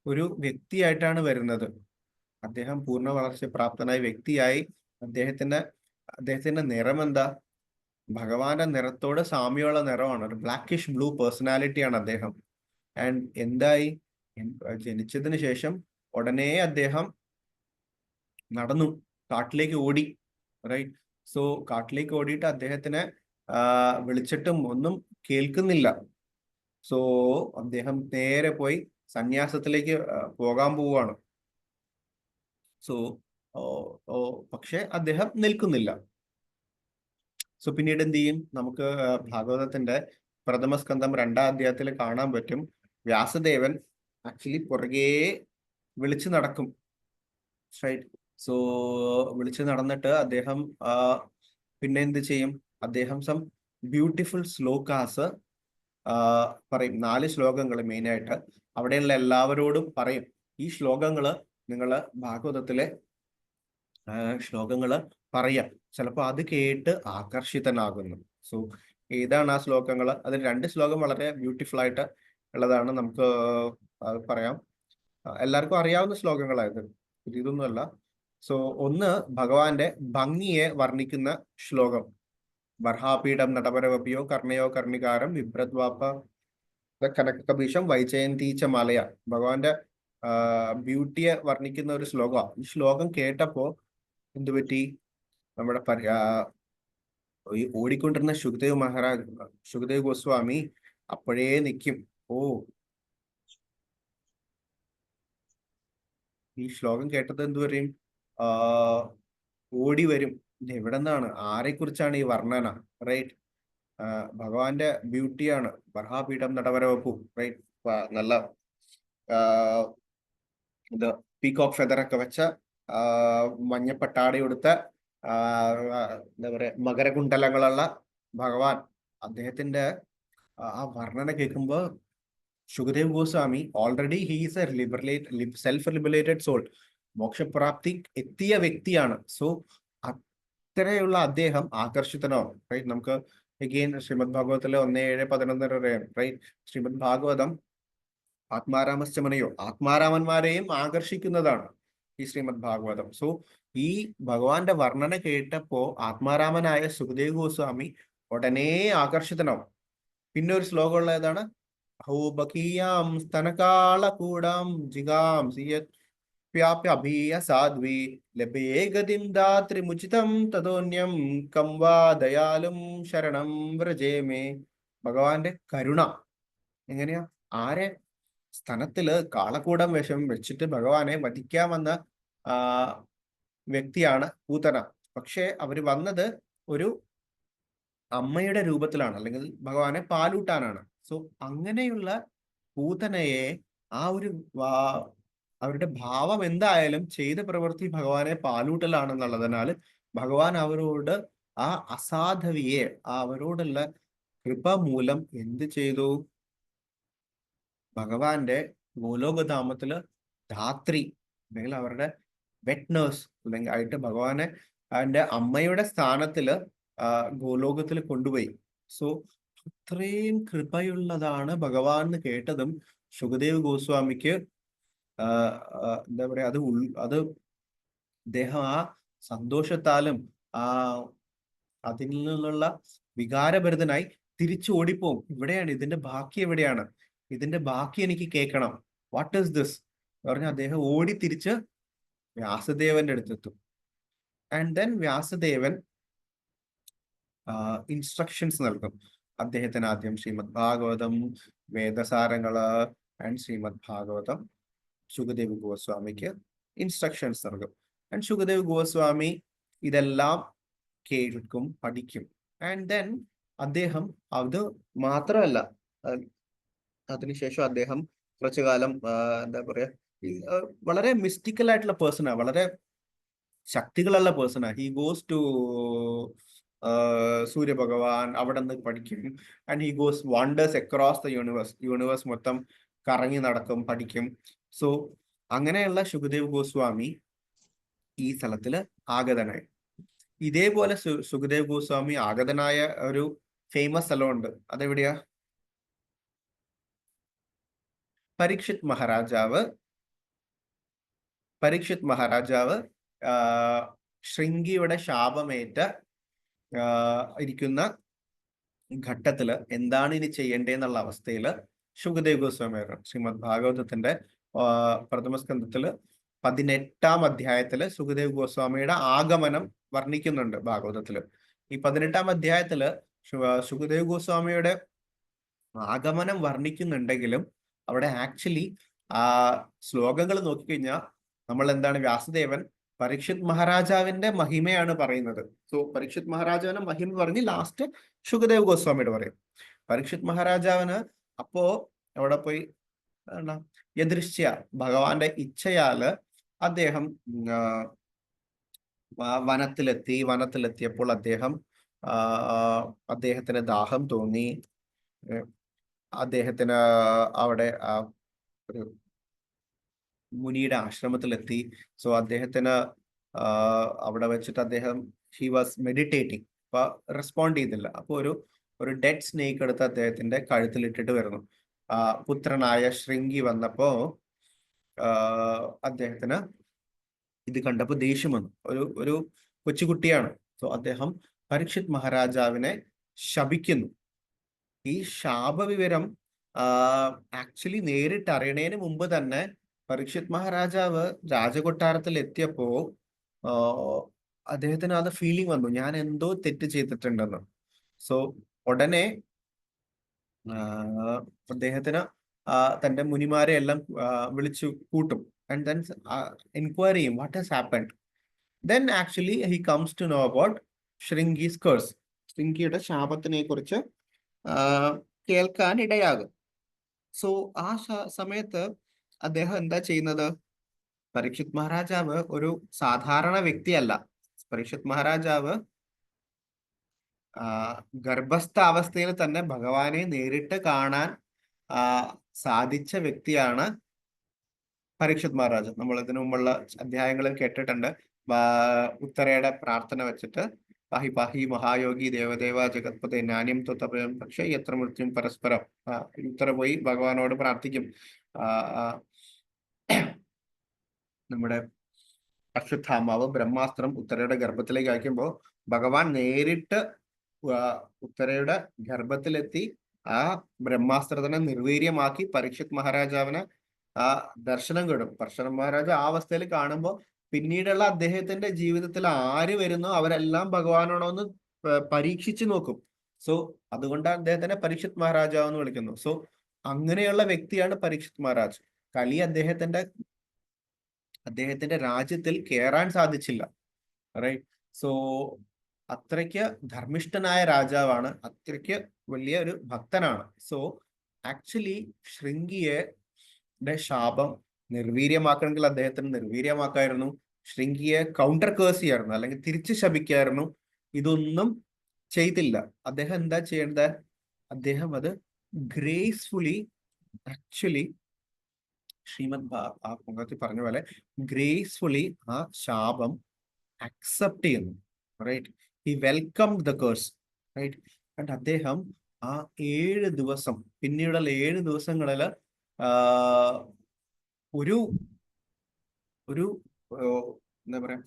ഒരു വ്യക്തിയായിട്ടാണ് വരുന്നത്. അദ്ദേഹം പൂർണ്ണ വളർച്ച പ്രാപ്തനായ വ്യക്തിയായി അദ്ദേഹത്തിന്റെ നിറം എന്താ? ഭഗവാന്റെ നിറത്തോട് സാമ്യമുള്ള നിറമാണ്. ഒരു ബ്ലാക്കിഷ് ബ്ലൂ പേഴ്സണാലിറ്റിയാണ് അദ്ദേഹം. ആൻഡ് എന്തായി? ജനിച്ചതിന് ശേഷം ഉടനെ അദ്ദേഹം നടന്നു, കാട്ടിലേക്ക് ഓടി. റൈറ്റ്. സോ കാട്ടിലേക്ക് ഓടിയിട്ട് അദ്ദേഹത്തിനെ വിളിച്ചിട്ടും ഒന്നും കേൾക്കുന്നില്ല. സോ അദ്ദേഹം നേരെ പോയി സന്യാസത്തിലേക്ക് പോകാൻ പോവുകയാണ്. സോ പക്ഷെ അദ്ദേഹം നിൽക്കുന്നില്ല. സോ പിന്നീട് എന്ത് ചെയ്യും? നമുക്ക് ഭാഗവതത്തിന്റെ പ്രഥമ സ്കന്ധം 2-ാം അധ്യായത്തിൽ കാണാൻ പറ്റും. വ്യാസദേവൻ ആക്ച്വലി പുറകെ വിളിച്ചു നടക്കും. റൈറ്റ്. സോ വിളിച്ചു നടന്നിട്ട് അദ്ദേഹം പിന്നെ എന്ത് ചെയ്യും? അദ്ദേഹം സം ബ്യൂട്ടിഫുൾ ശ്ലോകാസ് പറയും. 4 ശ്ലോകങ്ങൾ മെയിനായിട്ട് അവിടെയുള്ള എല്ലാവരോടും പറയും. ഈ ശ്ലോകങ്ങള് നിങ്ങള് ഭാഗവതത്തിലെ ശ്ലോകങ്ങള് പറയാം. ചിലപ്പോൾ അത് കേട്ട് ആകർഷിതനാകുന്നു. സോ ഏതാണ് ആ ശ്ലോകങ്ങൾ? അതിൽ 2 ശ്ലോകം വളരെ ബ്യൂട്ടിഫുൾ ആയിട്ട് ഉള്ളതാണ്. നമുക്ക് പറയാം. എല്ലാവർക്കും അറിയാവുന്ന ശ്ലോകങ്ങളായത്, ഇതൊന്നുമല്ല. സോ ഒന്ന് ഭഗവാന്റെ ഭംഗിയെ വർണ്ണിക്കുന്ന ശ്ലോകം. ബർഹാപീഠം നടപരവപിയോ കർണയോ കർണികാരം വിഭ്രദ്വാപ കനകകപീശം വൈജയന്തീച്ച മലയ. ഭഗവാന്റെ ബ്യൂട്ടിയെ വർണ്ണിക്കുന്ന ഒരു ശ്ലോകമാണ്. ഈ ശ്ലോകം കേട്ടപ്പോ എന്തു പറ്റി? നമ്മുടെ ഈ ഓടിക്കൊണ്ടിരുന്ന ശുകദേവ് ഗോസ്വാമി അപ്പോഴേ നിൽക്കും. ഓ, ഈ ശ്ലോകം കേട്ടത് എന്തു പറയും? ഓടി വരും. എവിടെ നിന്നാണ്? ആരെക്കുറിച്ചാണ് ഈ വർണ്ണന? റൈറ്റ്. ഭഗവാന്റെ ബ്യൂട്ടിയാണ്. ബർഹാപീഠം നടവരവപ്പു. റൈറ്റ്. നല്ല ഇത് പീകോക്ക് ഫെദറൊക്കെ വെച്ച മഞ്ഞപ്പട്ടാടി കൊടുത്ത എന്താ പറയാ മകരകുണ്ടലങ്ങളുള്ള ഭഗവാൻ. അദ്ദേഹത്തിന്റെ ആ വർണ്ണന കേൾക്കുമ്പോ Shukadev Goswami already he's a self liberated soul, മോക്ഷപ്രാപ്തി എത്തിയ വ്യക്തിയാണ്. സോ അത്രയുള്ള അദ്ദേഹം ആകർഷിതനാവും. റൈറ്റ്. നമുക്ക് അഗെയിൻ ശ്രീമദ് ഭാഗവതത്തിലെ 1:7-11 പറയാം. റൈറ്റ്. ശ്രീമദ് ഭാഗവതം ആത്മാരാമശ്ചമനയോ, ആത്മാരാമന്മാരെയും ആകർഷിക്കുന്നതാണ് ഈ ശ്രീമദ് ഭാഗവതം. സോ ഈ ഭഗവാന്റെ വർണ്ണന കേട്ടപ്പോ ആത്മാരാമനായ സുഖദേവ് ഗോസ്വാമി ഉടനെ ആകർഷിതനാവും. പിന്നെ ഒരു ശ്ലോകമുള്ള ഏതാണ്? ഹൗബകീയാം സ്തനകാളകൂടാം ജിഗാം സിയപ്യാപ്യഭീയ സാധ്വി ലഭേ ഗതിം ദാത്രിമുചിതം തതോന്യം കം വാ ദയാലും ശരണം വ്രജേമേ. ഭഗവാന്റെ കരുണ എങ്ങനെയാ? ആരെ? സ്തനത്തില് കാളക്കൂടം വേഷം വെച്ചിട്ട് ഭഗവാനെ വധിക്കാമെന്ന വ്യക്തിയാണ് പൂതന. പക്ഷെ അവര് വന്നത് ഒരു അമ്മയുടെ രൂപത്തിലാണ്, അല്ലെങ്കിൽ ഭഗവാനെ പാലൂട്ടാനാണ്. സോ അങ്ങനെയുള്ള പൂതനയെ ആ ഒരു അവരുടെ ഭാവം എന്തായാലും ചെയ്ത പ്രവൃത്തി ഭഗവാനെ പാലൂട്ടലാണെന്നുള്ളതിനാൽ ഭഗവാൻ അവരോട് ആ അസാധവിയെ, അവരോടുള്ള കൃപ മൂലം എന്ത് ചെയ്തു? ഭഗവാന്റെ ഗോലോകധാമത്തില് ധാത്രി അല്ലെങ്കിൽ അവരുടെ വെറ്റ് നേഴ്സ് അല്ലെങ്കിൽ ആയിട്ട് ഭഗവാനെ അതിന്റെ അമ്മയുടെ സ്ഥാനത്തില് ഗോലോകത്തിൽ കൊണ്ടുപോയി. സോ അത്രയും കൃപയുള്ളതാണ് ഭഗവാൻ എന്ന് കേട്ടതും ശുകദേവ് ഗോസ്വാമിക്ക് എന്താ പറയാ, അത് അദ്ദേഹം ആ സന്തോഷത്താലും അതിൽ നിന്നുള്ള വികാരഭരിതനായി തിരിച്ചു ഓടിപ്പോവും. ഇവിടെയാണ് ഇതിന്റെ ബാക്കി, എവിടെയാണ് ഇതിന്റെ ബാക്കി എനിക്ക് കേൾക്കണം, വാട്ട് ഈസ് ദിസ് പറഞ്ഞ അദ്ദേഹം ഓടി തിരിച്ച് വ്യാസദേവന്റെ അടുത്തെത്തും. ആൻഡ് ദെൻ വ്യാസദേവൻ ഇൻസ്ട്രക്ഷൻസ് നൽകും അദ്ദേഹത്തിന്. ആദ്യം ശ്രീമദ് ഭാഗവതം വേദസാരങ്ങള് ആൻഡ് ശ്രീമദ് ഭാഗവതം ശുകദേവ് ഗോസ്വാമിക്ക് ഇൻസ്ട്രക്ഷൻസ് നൽകും. ആൻഡ് ശുകദേവ് ഗോസ്വാമി ഇതെല്ലാം കേൾക്കും, പഠിക്കും. ആൻഡ് ദെൻ അദ്ദേഹം അത് മാത്രമല്ല, അതിനുശേഷം അദ്ദേഹം കുറച്ചു കാലം എന്താ പറയാ വളരെ മിസ്റ്റിക്കൽ ആയിട്ടുള്ള പേഴ്സണാ, വളരെ ശക്തികളുള്ള പേഴ്സണാ. ഹി ഗോസ് ടു സൂര്യഭഗവാൻ, അവിടെ നിന്ന് പഠിക്കും. And he goes wonders across the universe മൊത്തം കറങ്ങി നടക്കും, പഠിക്കും. സോ അങ്ങനെയുള്ള ശുകദേവ് ഗോസ്വാമി ഈ സ്ഥലത്തില് ആഗതനായി. ഇതേപോലെ സുഖദേവ് ഗോസ്വാമി ആഗതനായ ഒരു ഫേമസ് സ്ഥലമുണ്ട്. അതെവിടെയാ? പരീക്ഷിത് മഹാരാജാവ് ശൃംഗിയുടെ ശാപമേറ്റ ഇരിക്കുന്ന ഘട്ടത്തില് എന്താണ് ഇനി ചെയ്യേണ്ടതെന്നുള്ള അവസ്ഥയിൽ സുഖദേവ് ഗോസ്വാമി ശ്രീമദ് ഭാഗവതത്തിന്റെ പ്രഥമസ്കന്ധത്തില് 18-ാം അധ്യായത്തില് സുഖദേവ് ഗോസ്വാമിയുടെ ആഗമനം വർണ്ണിക്കുന്നുണ്ട് ഭാഗവതത്തില്. ഈ 18-ാം അധ്യായത്തില് സുഖദേവ് ഗോസ്വാമിയുടെ ആഗമനം വർണ്ണിക്കുന്നുണ്ടെങ്കിലും അവിടെ ആക്ച്വലി ശ്ലോകങ്ങൾ നോക്കിക്കഴിഞ്ഞാൽ നമ്മൾ എന്താണ്, വ്യാസദേവൻ പരീക്ഷിത് മഹാരാജാവിന്റെ മഹിമയാണ് പറയുന്നത്. സോ പരീക്ഷിത് മഹാരാജാവിന്റെ മഹിമ പറഞ്ഞ് ലാസ്റ്റ് സുഖദേവ് ഗോസ്വാമിയോട് പറയും. പരീക്ഷിത് മഹാരാജാവിന് അപ്പോ അവിടെ പോയി യദൃശ്യ ഭഗവാന്റെ ഇച്ഛയാല് അദ്ദേഹം വനത്തിലെത്തിയപ്പോൾ അദ്ദേഹത്തിന് ദാഹം തോന്നി. അദ്ദേഹത്തിന് അവിടെ ഒരു മുനിയുടെ ആശ്രമത്തിലെത്തി. സോ അദ്ദേഹത്തിന് അവിടെ വെച്ചിട്ട് ഹി വാസ് മെഡിറ്റേറ്റിംഗ്. അപ്പൊ റെസ്പോണ്ട് ചെയ്തില്ല. അപ്പൊ ഒരു ഡെഡ് സ്നേക്ക് എടുത്ത് അദ്ദേഹത്തിന്റെ കഴുത്തിലിട്ടിട്ട് വരുന്നു. പുത്രനായ ശൃംഗി വന്നപ്പോ അദ്ദേഹത്തിന് ഇത് കണ്ടപ്പോ ദേഷ്യം വന്നു. ഒരു കൊച്ചുകുട്ടിയാണ്. സോ അദ്ദേഹം പരീക്ഷിത് മഹാരാജാവിനെ ശപിക്കുന്നു. ഈ ശാപവിവരം ആക്ച്വലി നേരിട്ട് അറിയണേന് മുമ്പ് തന്നെ പരീക്ഷിത് മഹാരാജാവ് രാജകൊട്ടാരത്തിൽ എത്തിയപ്പോ അദ്ദേഹത്തിന് അത് ഫീലിംഗ് വന്നു, ഞാൻ എന്തോ തെറ്റ് ചെയ്തിട്ടുണ്ടെന്ന്. സോ ഉടനെ അദ്ദേഹത്തിന് തന്റെ മുനിമാരെ എല്ലാം വിളിച്ചു കൂട്ടും. ആൻഡ് ദെൻ എൻക്വയറി ചെയ്യും what has happened. Then actually he comes to know about Shringi's curse. ശൃംഗിയുടെ ശാപത്തിനെ കുറിച്ച് കേൾക്കാൻ ഇടയാകും. സോ ആ സമയത്ത് അദ്ദേഹം എന്താ ചെയ്യുന്നത്? പരീക്ഷിത് മഹാരാജാവ് ഒരു സാധാരണ വ്യക്തിയല്ല. പരീക്ഷിത് മഹാരാജാവ് ഗർഭസ്ഥ അവസ്ഥയിൽ തന്നെ ഭഗവാനെ നേരിട്ട് കാണാൻ സാധിച്ച വ്യക്തിയാണ് പരീക്ഷിത് മഹാരാജ്. നമ്മൾ ഇതിനു മുമ്പുള്ള അധ്യായങ്ങളിൽ കേട്ടിട്ടുണ്ട്. ഉത്തരയുടെ പ്രാർത്ഥന വെച്ചിട്ട് പാഹി പാഹി മഹായോഗി ദേവദേവ ജഗത്പതേ നാന്യം ത്വത്തഭയം പക്ഷേ എത്ര മൃത്യും പരസ്പരം. ഉത്തര പോയി ഭഗവാനോട് പ്രാർത്ഥിക്കും. നമ്മുടെ അശ്വത്ഥാമാവ് ബ്രഹ്മാസ്ത്രം ഉത്തരയുടെ ഗർഭത്തിലേക്ക് അയക്കുമ്പോൾ ഭഗവാൻ നേരിട്ട് ഉത്തരയുടെ ഗർഭത്തിലെത്തി ആ ബ്രഹ്മാസ്ത്രത്തിനെ നിർവീര്യമാക്കി പരീക്ഷിത് മഹാരാജാവിനെ ദർശനം കിടും. പരശുരാമ മഹാരാജ ആ അവസ്ഥയിൽ കാണുമ്പോൾ പിന്നീടുള്ള അദ്ദേഹത്തിന്റെ ജീവിതത്തിൽ ആര് വരുന്നോ അവരെല്ലാം ഭഗവാനാണോന്ന് പരീക്ഷിച്ചു നോക്കും. സോ അതുകൊണ്ട് അദ്ദേഹത്തിനെ പരീക്ഷിത് മഹാരാജാവ് എന്ന് വിളിക്കുന്നു. സോ അങ്ങനെയുള്ള വ്യക്തിയാണ് പരീക്ഷിത് മഹാരാജ്. കലി അദ്ദേഹത്തിന്റെ രാജ്യത്തിൽ കയറാൻ സാധിച്ചില്ല. റൈറ്റ്. സോ അത്രയ്ക്ക് ധർമ്മിഷ്ഠനായ രാജാവാണ്, അത്രയ്ക്ക് വലിയ ഒരു ഭക്തനാണ്. സോ ആക്ച്വലി ശൃംഗിയുടെ ശാപം നിർവീര്യമാക്കണമെങ്കിൽ അദ്ദേഹത്തിന് നിർവീര്യമാക്കായിരുന്നു. ശൃംഗിയെ കൗണ്ടർ കേഴ്സ് ചെയ്യായിരുന്നു, അല്ലെങ്കിൽ തിരിച്ചു ശപിക്കായിരുന്നു. ഇതൊന്നും ചെയ്തില്ല. അദ്ദേഹം എന്താ ചെയ്യേണ്ടത്? അദ്ദേഹം അത് ഗ്രേസ്ഫുള്ളി, ആക്ച്വലി ശ്രീമദ് ഭഗവതി പറഞ്ഞ പോലെ ഗ്രേസ്ഫുള്ളി ആ ശാപം അക്സെപ്റ്റ് ചെയ്യുന്നു. Right. He welcome the curse. Right. And അദ്ദേഹം ആ 7 ദിവസം, പിന്നീടുള്ള 7 ദിവസങ്ങളിൽ ഒരു എന്താ പറയാ,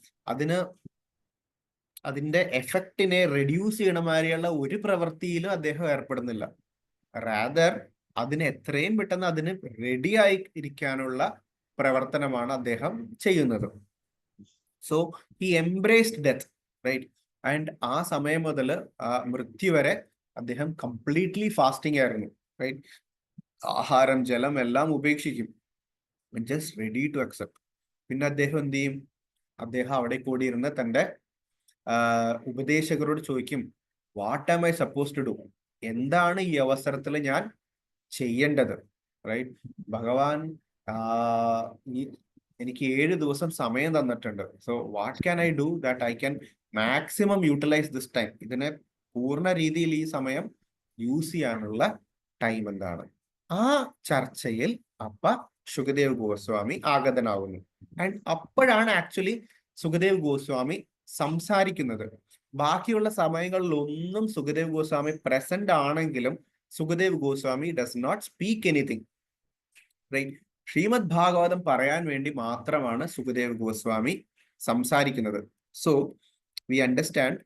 അതിന്റെ എഫക്റ്റിനെ റെഡ്യൂസ് ചെയ്യണ മാതിരിയുള്ള ഒരു പ്രവൃത്തിയിലും അദ്ദേഹം ഏർപ്പെടുന്നില്ല. റാദർ അതിന് എത്രയും പെട്ടെന്ന് അതിന് റെഡിയായി ഇരിക്കാനുള്ള പ്രവർത്തനമാണ് അദ്ദേഹം ചെയ്യുന്നത്. So he embraced death. Right. And ആ സമയം മുതൽ മൃത്യു വരെ അദ്ദേഹം കംപ്ലീറ്റ്ലി ഫാസ്റ്റിംഗ് ആയിരുന്നു. റൈറ്റ്. ആഹാരം ജലം എല്ലാം ഉപേക്ഷിക്കും. Just ready to accept. പിന്നെ അദ്ദേഹം എന്ത് ചെയ്യും? അദ്ദേഹം അവിടെ കൂടിയിരുന്ന് തൻ്റെ ഉപദേശകരോട് ചോദിക്കും, what am I suppose to do? എന്താണ് ഈ അവസരത്തിൽ ഞാൻ ചെയ്യേണ്ടത്? റൈറ്റ്. ഭഗവാൻ എനിക്ക് 7 ദിവസം സമയം തന്നിട്ടുണ്ട്. So what can I do that I can maximum utilise this time? ഇതിനെ പൂർണ്ണ രീതിയിൽ ഈ സമയം യൂസ് ചെയ്യാനുള്ള ടൈം എന്താണ്? ആ ചർച്ചയിൽ സുഖദേവ് ഗോസ്വാമി ആഗതനാവുന്നു. ആൻഡ് അപ്പോഴാണ് ആക്ച്വലി സുഖദേവ് ഗോസ്വാമി സംസാരിക്കുന്നത്. ബാക്കിയുള്ള സമയങ്ങളിലൊന്നും സുഖദേവ് ഗോസ്വാമി പ്രസന്റ് ആണെങ്കിലും Sukhdev Goswami does not speak anything. Right? Shrimad Bhagavatam പറയാൻ വേണ്ടി മാത്രമാണ് സുഖദേവ് ഗോസ്വാമി സംസാരിക്കുന്നത്. സോ വി അണ്ടർസ്റ്റാൻഡ്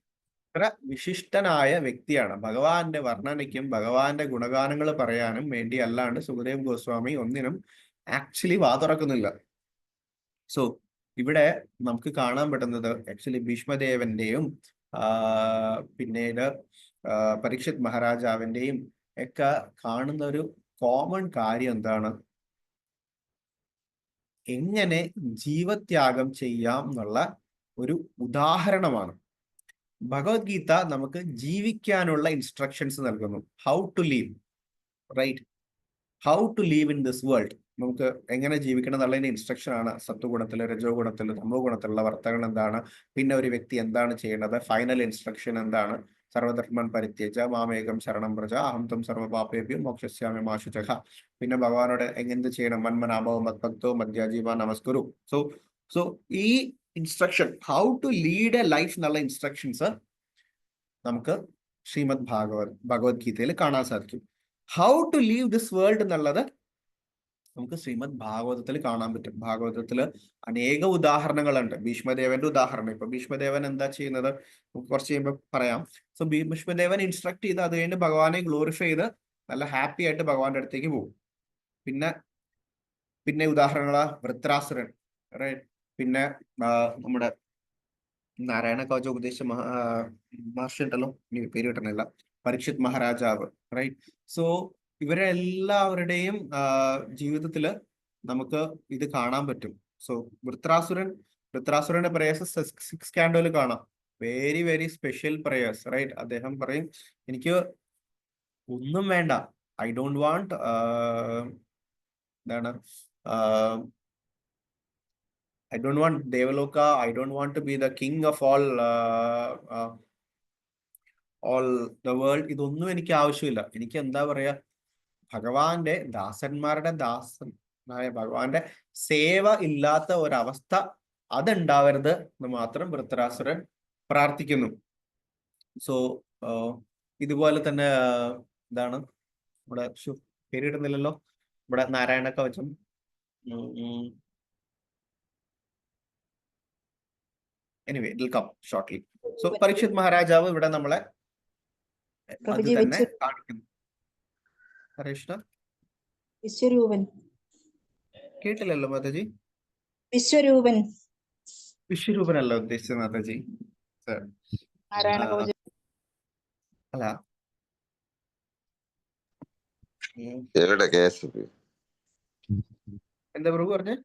അത്ര വിശിഷ്ടനായ വ്യക്തിയാണ്. ഭഗവാന്റെ വർണ്ണനയ്ക്കും ഭഗവാന്റെ ഗുണഗാനങ്ങൾ പറയാനും വേണ്ടി അല്ലാണ്ട് സുഖദേവ് ഗോസ്വാമി ഒന്നിനും ആക്ച്വലി വാ തുറക്കുന്നില്ല. സോ ഇവിടെ നമുക്ക് കാണാൻ പറ്റുന്നത് ആക്ച്വലി ഭീഷ്മദേവന്റെയും പിന്നീട് പരീക്ഷിത് മഹാരാജാവിന്റെയും ഒക്കെ കാണുന്ന ഒരു കോമൺ കാര്യം എന്താണ്? എങ്ങനെ ജീവത്യാഗം ചെയ്യാം എന്നുള്ള ഒരു ഉദാഹരണമാണ്. ഭഗവത്ഗീത നമുക്ക് ജീവിക്കാനുള്ള ഇൻസ്ട്രക്ഷൻസ് നൽകുന്നു. How to live, right? How to live in this world. നമുക്ക് എങ്ങനെ ജീവിക്കണം എന്നുള്ളതിന്റെ ഇൻസ്ട്രക്ഷൻ ആണ്. സത്വഗുണത്തില്, രജോ ഗുണത്തില്, തമോ ഗുണത്തിലുള്ള വർത്തകൾ എന്താണ്, പിന്നെ ഒരു വ്യക്തി എന്താണ് ചെയ്യേണ്ടത്, ഫൈനൽ ഇൻസ്ട്രക്ഷൻ എന്താണ്? സർവധർമ്മൻ പരിത്യജ മാമേകം ശരണം വ്രജ അഹം ത്വം സർവപാപേഭ്യോ മോക്ഷസ്യാമി മാ ശുചഃ. പിന്നെ ഭഗവാനോട് എന്ത് ചെയ്യണം? മന്മനാഭവ മദ്ഭക്തോ മദ്യാജീവ നമസ്കുരു. സോ ഈ instruction, how to lead a life എന്നുള്ള ഇൻസ്ട്രക്ഷൻസ് നമുക്ക് ശ്രീമദ് ഭഗവത്ഗീതയിൽ കാണാൻ സാധിക്കും. How to leave this world എന്നുള്ളത് നമുക്ക് ശ്രീമദ് ഭാഗവതത്തിൽ കാണാൻ പറ്റും. ഭാഗവതത്തിൽ അനേക ഉദാഹരണങ്ങളുണ്ട്. ഭീഷ്മദേവന്റെ ഉദാഹരണം. ഇപ്പൊ ഭീഷ്മദേവൻ എന്താ ചെയ്യുന്നത് കുറച്ച് കഴിയുമ്പോൾ പറയാം. സോ ഭീഷ്മദേവൻ ഇൻസ്ട്രക്ട് ചെയ്ത് അത് കഴിഞ്ഞ് ഭഗവാനെ ഗ്ലോറിഫൈ ചെയ്ത് നല്ല ഹാപ്പി ആയിട്ട് ഭഗവാന്റെ അടുത്തേക്ക് പോകും. പിന്നെ ഉദാഹരണങ്ങളാ വൃത്രാസുരൻ, റൈറ്റ്? പിന്നെ നമ്മുടെ നാരായണ കവച ഉപദേശിച്ച മഹർഷി ഉണ്ടല്ലോ, എനിക്ക് പേര് കിട്ടണില്ല, പരീക്ഷിത് മഹാരാജാവ്, റൈറ്റ്? സോ ഇവരെ എല്ലാവരുടെയും ജീവിതത്തില് നമുക്ക് ഇത് കാണാൻ പറ്റും. സോ വൃത്രാസുരന്റെ പ്രേയേഴ്സ് 6 കാൻഡോയിൽ കാണാം. Very very special prayers, right? അദ്ദേഹം പറയും, എനിക്ക് ഒന്നും വേണ്ട, ഐ ഡോണ്ട് വാണ്ട് എന്താണ് I don't want Devaloka. I don't want to be the king of all the world. ഇതൊന്നും എനിക്ക് ആവശ്യമില്ല. എനിക്ക് എന്താ പറയാ, ഭഗവാന്റെ ദാസന്മാരുടെ ദാസനായ ഭഗവാന്റെ സേവ ഇല്ലാത്ത ഒരവസ്ഥ അതുണ്ടാവരുത് എന്ന് മാത്രം വൃത്രാസുരൻ പ്രാർത്ഥിക്കുന്നു. സോ ഇതുപോലെ തന്നെ എന്താണ് ഇവിടെ പേരിടുന്നില്ലല്ലോ, ഇവിടെ Narayana Kavacham, anyway it will come shortly. So Parikshit മഹാരാജാവ് ഇവിടെ നമ്മളെ അത് തന്നെ കാണിക്കുന്നു. ഹരേഷ്ണ കേട്ടില്ലല്ലോ മാതാജി. വിശ്വരൂപനല്ല ഉദ്ദേശിച്ചത് മാതാജി. അല്ല, എന്താ പ്രഭു പറഞ്ഞേ?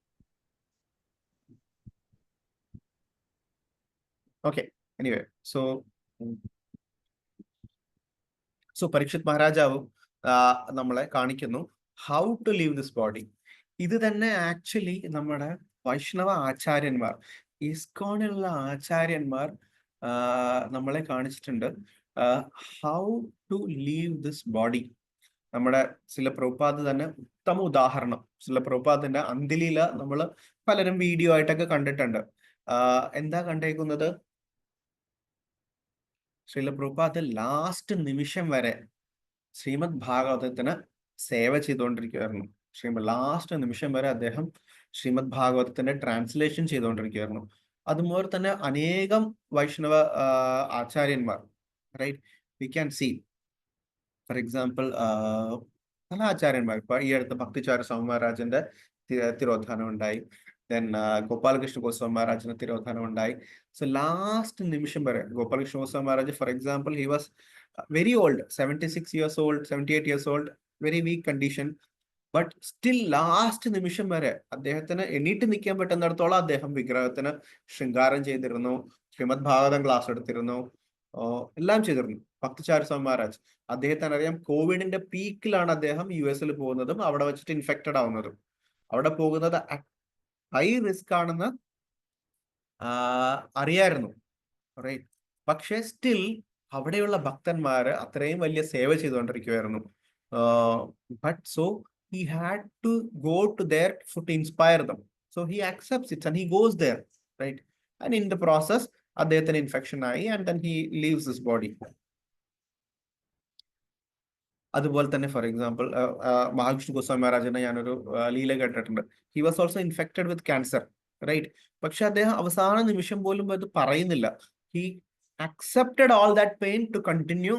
ഓക്കെ, എനിവേ സോ പരീക്ഷിത് മഹാരാജാവും നമ്മളെ കാണിക്കുന്നു how to leave this body. ഇത് തന്നെ ആക്ച്വലി നമ്മുടെ വൈഷ്ണവ ആചാര്യന്മാർ, ഇസ്കോണിലുള്ള ആചാര്യന്മാർ നമ്മളെ കാണിച്ചിട്ടുണ്ട്. How to leave this body. നമ്മുടെ ശ്രീല പ്രഭുപാദ് തന്നെ ഉത്തമ ഉദാഹരണം. ശ്രീല പ്രഭുപാദിന്റെ അന്ത്യലീല നമ്മൾ പലരും വീഡിയോ ആയിട്ടൊക്കെ കണ്ടിട്ടുണ്ട്. എന്താ കണ്ടേക്കുന്നത്? ശ്രീല പ്രഭുപാദ് ലാസ്റ്റ് നിമിഷം വരെ ശ്രീമദ് ഭാഗവതത്തിന് സേവ ചെയ്തുകൊണ്ടിരിക്കുകയായിരുന്നു. ലാസ്റ്റ് നിമിഷം വരെ അദ്ദേഹം ശ്രീമദ് ഭാഗവതത്തിന്റെ ട്രാൻസ്ലേഷൻ ചെയ്തുകൊണ്ടിരിക്കുകയായിരുന്നു. അതുപോലെ തന്നെ അനേകം വൈഷ്ണവ ആചാര്യന്മാർ, right? We can see for example പല ആചാര്യന്മാർ. ഇപ്പൊ ഈ അടുത്ത് ഭക്തിചാര സ്വാമി മഹാരാജന്റെ തിരോധാനം ഉണ്ടായി. ദെൻ ഗോപാലകൃഷ്ണ ഗോസ്വാമി മഹാരാജിന്റെ തിരോധാനം ഉണ്ടായി. സോ ലാസ്റ്റ് നിമിഷം വരെ Gopalakrishna Goswami Maharaj, for example, he was very old, 76 years old, 78 years old, very weak condition. But still last നിമിഷം വരെ അദ്ദേഹത്തിന് എണീറ്റ് നിൽക്കാൻ പറ്റുന്നിടത്തോളം അദ്ദേഹം വിഗ്രഹത്തിന് ശൃംഗാരം ചെയ്തിരുന്നു, ശ്രീമദ് ഭാഗവതം ക്ലാസ് എടുത്തിരുന്നു, എല്ലാം ചെയ്തിരുന്നു. ഭക്തിചാര സ്വാമി മഹാരാജ്, അദ്ദേഹത്തിന് അറിയാം കോവിഡിന്റെ പീക്കിലാണ് അദ്ദേഹം US പോകുന്നതും അവിടെ വെച്ചിട്ട് ഇൻഫെക്റ്റഡ് ആവുന്നതും. അവിടെ പോകുന്നത് ഹൈ റിസ്ക് ആണെന്ന് അറിയായിരുന്നു, റൈറ്റ്? പക്ഷെ സ്റ്റിൽ അവിടെയുള്ള ഭക്തന്മാര് അത്രയും വലിയ സേവ ചെയ്തുകൊണ്ടിരിക്കുവായിരുന്നു. But so he had to go to there to inspire them. So he accepts it and he goes there, right? And in the process അദ്ദേഹത്തിന് ഇൻഫെക്ഷൻ ആയി and then he leaves his body. അതുപോലെ തന്നെ ഫോർ എക്സാമ്പിൾ മഹാവിഷ്ണു ഗോസ്വാമി മഹാരാജിന്റെ ഞാനൊരു ലീല കേട്ടിട്ടുണ്ട്. He was also infected with cancer, right? പക്ഷെ അദ്ദേഹം അവസാന നിമിഷം പോലും അത് പറയുന്നില്ല. He accepted all that pain to continue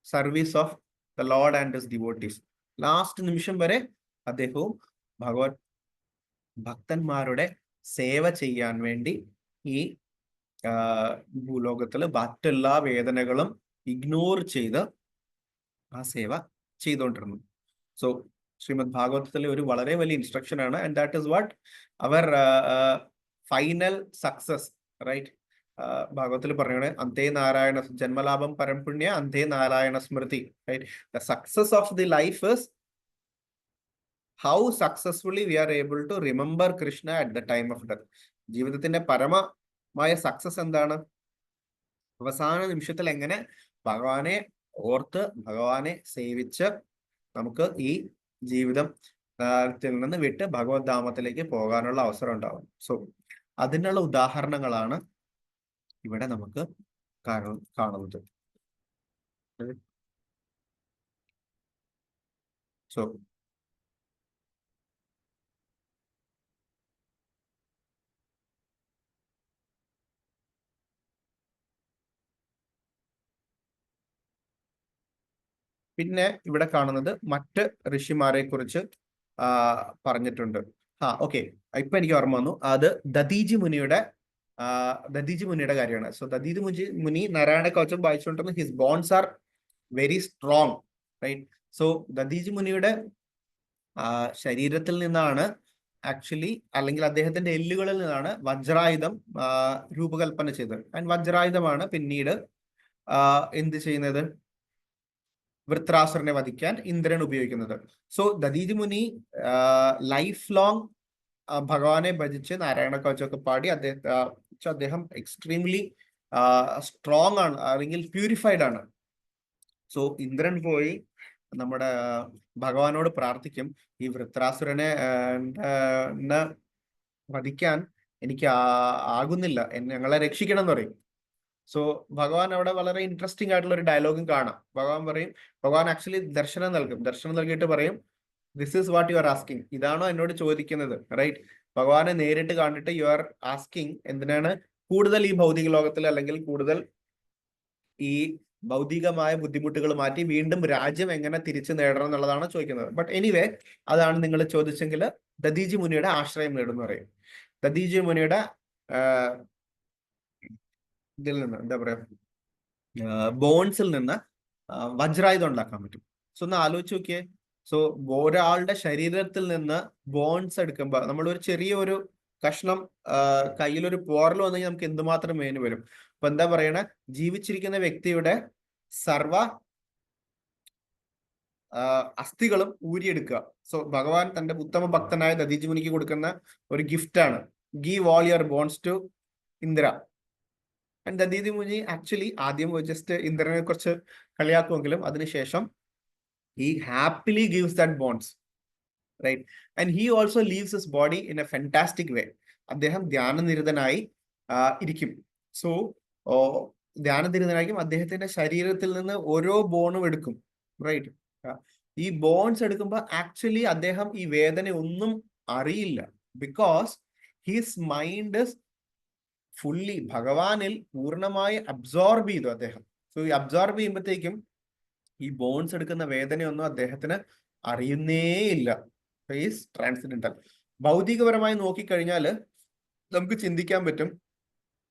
service of the lord and his devotees. Last നിമിഷം വരെ അദ്ദേഹവും ഭഗവത് ഭക്തന്മാരുടെ സേവ ചെയ്യാൻ വേണ്ടി ഈ ഭൂലോകത്തില് മറ്റെല്ലാ വേദനകളും ഇഗ്നോർ ചെയ്ത് ആ സേവ ചെയ്തുകൊണ്ടിരുന്നു. സോ ശ്രീമദ് ഭാഗവതത്തിലെ ഒരു വളരെ വലിയ ഇൻസ്ട്രക്ഷൻ ആണ്. And that is what our final success, right? ഭാഗവത്തിൽ പറയുന്നത് അന്തേ നാരായണ ജന്മലാഭം പരംപുണ്യ അന്തേ നാരായണ സ്മൃതി, right? The success of the life is how successfully we are able to remember Krishna at the time of death. ജീവിതത്തിന്റെ പരമമായ സക്സസ് എന്താണ്? അവസാന നിമിഷത്തിൽ എങ്ങനെ ഭഗവാനെ ഓർത്ത് ഭഗവാനെ സേവിച്ച് നമുക്ക് ഈ ജീവിതത്തിൽ നിന്ന് വിട്ട് ഭഗവത് ധാമത്തിലേക്ക് പോകാനുള്ള അവസരം ഉണ്ടാവും. സോ അതിനുള്ള ഉദാഹരണങ്ങളാണ് ഇവിടെ നമുക്ക് കാണുന്നത്. സോ പിന്നെ ഇവിടെ കാണുന്നത് മറ്റ് ഋഷിമാരെ കുറിച്ച് പറഞ്ഞിട്ടുണ്ട്. ഓക്കെ, ഇപ്പൊ എനിക്ക് ഓർമ്മ വന്നു. അത് ദദീജി മുനിയുടെ കാര്യമാണ്. സോ ദദീജി മുനി നാരായണ കവചം വായിച്ചുകൊണ്ടിരുന്ന his bones are very strong, right? So Dadhiji മുനിയുടെ ശരീരത്തിൽ നിന്നാണ് ആക്ച്വലി, അല്ലെങ്കിൽ അദ്ദേഹത്തിന്റെ എല്ലുകളിൽ നിന്നാണ് വജ്രായുധം രൂപകൽപ്പന ചെയ്തത്. ആൻഡ് വജ്രായുധമാണ് പിന്നീട് എന്ത് ചെയ്യുന്നത്? വൃത്രാസുരനെ വധിക്കാൻ ഇന്ദ്രൻ ഉപയോഗിക്കുന്നത്. സോ ദദീജി മുനി ലൈഫ് ലോങ് ഭഗവാനെ ഭജിച്ച് നാരായണ കവചമൊക്കെ പാടി അദ്ദേഹം എക്സ്ട്രീംലി സ്ട്രോങ് ആണ്, അല്ലെങ്കിൽ പ്യൂരിഫൈഡ് ആണ്. സോ ഇന്ദ്രൻ പോയി നമ്മുടെ ഭഗവാനോട് പ്രാർത്ഥിക്കും, ഈ വൃത്രാസുരനെ വധിക്കാൻ എനിക്ക് ആകുന്നില്ല, ഞങ്ങളെ രക്ഷിക്കണം എന്ന് പറയും. സോ ഭഗവാൻ അവിടെ വളരെ ഇൻട്രസ്റ്റിംഗ് ആയിട്ടുള്ള ഒരു ഡയലോഗും കാണാം. ഭഗവാൻ ആക്ച്വലി ദർശനം നൽകിയിട്ട് പറയും, this is what you are asking. ഇതാണോ എന്നോട് ചോദിക്കുന്നത്, റൈറ്റ്? ഭഗവാനെ നേരിട്ട് കണ്ടിട്ട് യു ആർ ആസ്കിങ് എന്തിനാണ് കൂടുതൽ ഈ ഭൗതിക ലോകത്തിൽ, അല്ലെങ്കിൽ കൂടുതൽ ഈ ഭൗതികമായ ബുദ്ധിമുട്ടുകൾ മാറ്റി വീണ്ടും രാജ്യം എങ്ങനെ തിരിച്ചു നേടണം എന്നുള്ളതാണ് ചോദിക്കുന്നത്. ബട്ട് എനിവേ, അതാണ് നിങ്ങൾ ചോദിച്ചെങ്കിൽ ദദീജി മുനിയുടെ ആശ്രയം നേടുന്നു പറയും. ദദീജി മുനിയുടെ ഇതിൽ നിന്ന് എന്താ പറയാ, ബോൺസിൽ നിന്ന് വജ്രായുധം ഉണ്ടാക്കാൻ പറ്റും. സോ ഒന്ന് ആലോചിച്ച് നോക്കിയേ. സോ ഒരാളുടെ ശരീരത്തിൽ നിന്ന് ബോൺസ് എടുക്കുമ്പോൾ, നമ്മളൊരു ചെറിയൊരു കഷ്ണം കയ്യിലൊരു പോറൽ വന്നു കഴിഞ്ഞാൽ നമുക്ക് എന്തുമാത്രം വേദന വരും. അപ്പൊ എന്താ പറയണ, ജീവിച്ചിരിക്കുന്ന വ്യക്തിയുടെ സർവ അസ്ഥികളും ഊരിയെടുക്കുക. സോ ഭഗവാൻ തന്റെ ഉത്തമ ഭക്തനായ ദദീജി മുനിക്ക് കൊടുക്കുന്ന ഒരു ഗിഫ്റ്റ് ആണ്, give all your bones to Indra. And Dadhiji മുനി ആക്ച്വലി ആദ്യം ജസ്റ്റ് ഇന്ദ്രനെ കുറിച്ച് കളിയാക്കുമെങ്കിലും അതിനുശേഷം he happily gives that bonds, right? And he also leaves his body in a fantastic way. അദ്ദേഹം ധ്യാനനിരതനായി ഇരിക്കും. സോ ധ്യാനനിരതനായിരിക്കും. അദ്ദേഹത്തിന്റെ ശരീരത്തിൽ നിന്ന് ഓരോ ബോണും എടുക്കും, റൈറ്റ്? ഈ ബോൺസ് എടുക്കുമ്പോൾ ആക്ച്വലി അദ്ദേഹം ഈ വേദന ഒന്നും അറിയില്ല, because his mind is fully ഭഗവാനിൽ പൂർണ്ണമായി അബ്സോർബ് ചെയ്തു അദ്ദേഹം. സോ ഈ അബ്സോർബ് ചെയ്യുമ്പോഴത്തേക്കും ഈ ബോൺസ് എടുക്കുന്ന വേദനയൊന്നും അദ്ദേഹത്തിന് അറിയുന്നേയില്ല. Is transcendental. ഭൗതികപരമായി നോക്കിക്കഴിഞ്ഞാൽ നമുക്ക് ചിന്തിക്കാൻ പറ്റും,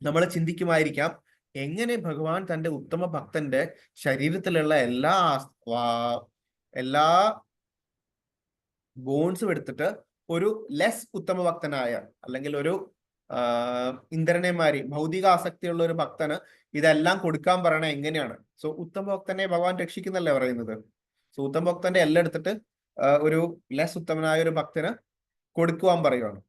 നമ്മൾ ചിന്തിക്കുമായിരിക്കാം, എങ്ങനെ ഭഗവാൻ തന്റെ ഉത്തമ ഭക്തന്റെ ശരീരത്തിലുള്ള എല്ലാ ബോൺസും എടുത്തിട്ട് ഒരു ലെസ് ഉത്തമ ഭക്തനായ, അല്ലെങ്കിൽ ഒരു ഇന്ദ്രനെമാരി ഭൗതിക ആസക്തിയുള്ള ഒരു ഭക്തന് ഇതെല്ലാം കൊടുക്കാൻ പറയണ എങ്ങനെയാണ്? സോ ഉത്തമ ഭക്തനെ ഭഗവാൻ രക്ഷിക്കുന്നല്ലേ പറയുന്നത്. സോ ഉത്തമ ഭക്തന്റെ എല്ലാം എടുത്തിട്ട് ഒരു ലെസ് ഉത്തമനായ ഒരു ഭക്തന് കൊടുക്കുവാൻ പറയുവാണ്,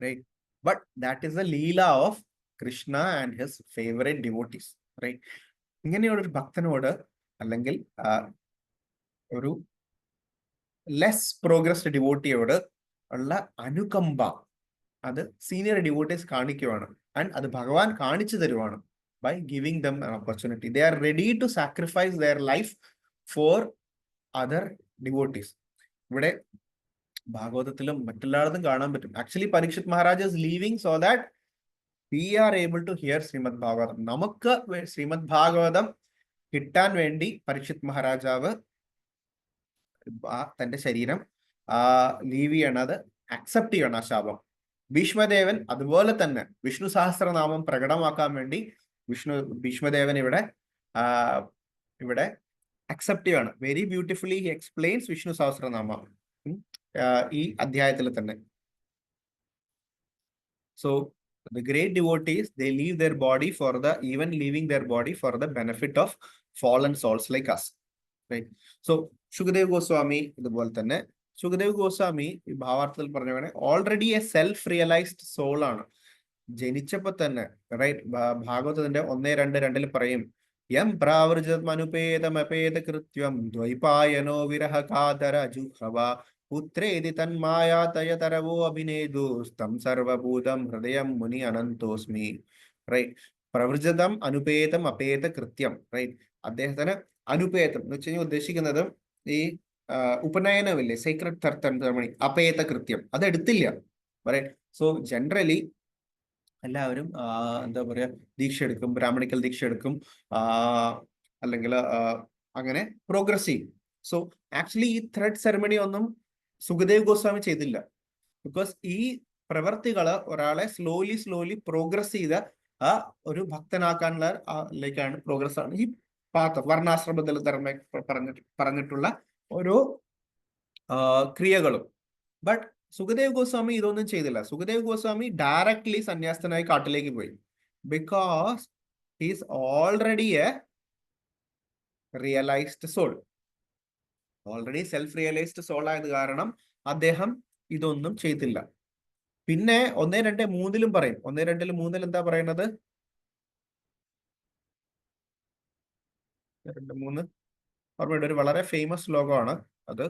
right? But that is a lila of Krishna and his favourite devotees, right? ഇങ്ങനെയുള്ള ഒരു ഭക്തനോട്, അല്ലെങ്കിൽ ഒരു ലെസ് പ്രോഗ്രസ്ഡ് ഡിവോട്ടിയോട് ഉള്ള അനുകമ്പ, അത് സീനിയർ ഡിവോട്ടീസ് കാണിക്കുവാണ്. ആൻഡ് അത് ഭഗവാൻ കാണിച്ചു തരുവാണ് by giving them an opportunity. They are ready to sacrifice their life for other devotees. ഇവിടെ ഭാഗവതത്തിലും മറ്റെല്ലായിടത്തും കാണാൻ പറ്റും. Actually Parikshit Maharaj is leaving so that we are able to hear Srimad Bhagavatam. നമുക്ക് ശ്രീമദ് ഭാഗവതം കിട്ടാൻ വേണ്ടി പരീക്ഷിത് മഹാരാജാവ് തന്റെ ശരീരം ലീവ് ചെയ്യണത്, അക്സെപ്റ്റ് ചെയ്യണം ആ ശാപം. ഭീഷ്മദേവൻ അതുപോലെ തന്നെ വിഷ്ണു സഹസ്രനാമം പ്രകടമാക്കാൻ വേണ്ടി ഭീഷ്മദേവൻ ഇവിടെ അക്സെപ്റ്റ് ചെയ്യണം. Very beautifully he explains Vishnu Sahasranamam ഈ അധ്യായത്തിൽ തന്നെ. So the great devotees, they leave their body for the, even leaving their body for the benefit of fallen souls like us, right? So Shukadeva Goswami ഇതുപോലെ തന്നെ സുഖദേവ് ഗോസ്വാമി ഈ ഭാവാർത്ഥത്തിൽ പറഞ്ഞ പോലെ already a self realised soul ആണ്. ജനിച്ചപ്പോ തന്നെ, റൈറ്റ്, ഭാഗവതത്തിന്റെ 1:2 പറയും, യം പ്രാവൃജമനുപേതമപേത കൃത്യം ദ്വൈപായനോ വിരഹ കാതര ജുഹവ പുത്രേതി തന്മായാതയതരവോ അഭിനേദു സ്തം സർവഭൂതം ഹൃദയം മുനി അനന്തോസ്മി. റൈറ്റ്, പ്രവൃജതം അനുപേതം അപേത കൃത്യം. റൈറ്റ്, അദ്ദേഹത്തിന് അനുപേതം എന്ന് വെച്ച് കഴിഞ്ഞാൽ ഉദ്ദേശിക്കുന്നത് ഈ ഉപനയനമില്ലേ, സീക്രട്ട് സെറമണി, അപേത കൃത്യം, അത് എടുത്തില്ല. റൈറ്റ്, സോ ജനറലി എല്ലാവരും എന്താ പറയാ, ദീക്ഷ എടുക്കും, ബ്രാഹ്മണിക്കൽ ദീക്ഷ എടുക്കും, അല്ലെങ്കിൽ അങ്ങനെ പ്രോഗ്രസ് ചെയ്യും. സോ ആക്ച്വലി ഈ ത്രെഡ് സെറമണി ഒന്നും സുഖദേവ് ഗോസ്വാമി ചെയ്തില്ല. ബിക്കോസ് ഈ പ്രവർത്തികള് ഒരാളെ സ്ലോലി പ്രോഗ്രസ് ചെയ്ത ഒരു ഭക്തനാക്കാനുള്ള ലേക്കാണ്, പ്രോഗ്രസ് ആണ് ഈ പാത്ത് വർണ്ണാശ്രമത്തിൽ പറഞ്ഞിട്ടുള്ള ഓരോ ക്രിയകളും. ബട്ട് സുഖദേവ് ഗോസ്വാമി ഇതൊന്നും ചെയ്തില്ല. സുഖദേവ് ഗോസ്വാമി ഡയറക്ട്ലി സന്യാസനായി കാട്ടിലേക്ക് പോയി. Because he's already a realised soul, already self realised soul ആയത് കാരണം അദ്ദേഹം ഇതൊന്നും ചെയ്തില്ല. പിന്നെ 1:2-3 പറയും. 1:2-3 എന്താ പറയുന്നത്? 2-3 ഓർമ്മയുണ്ട്, ഒരു വളരെ ഫേമസ് ശ്ലോകമാണ് അത്.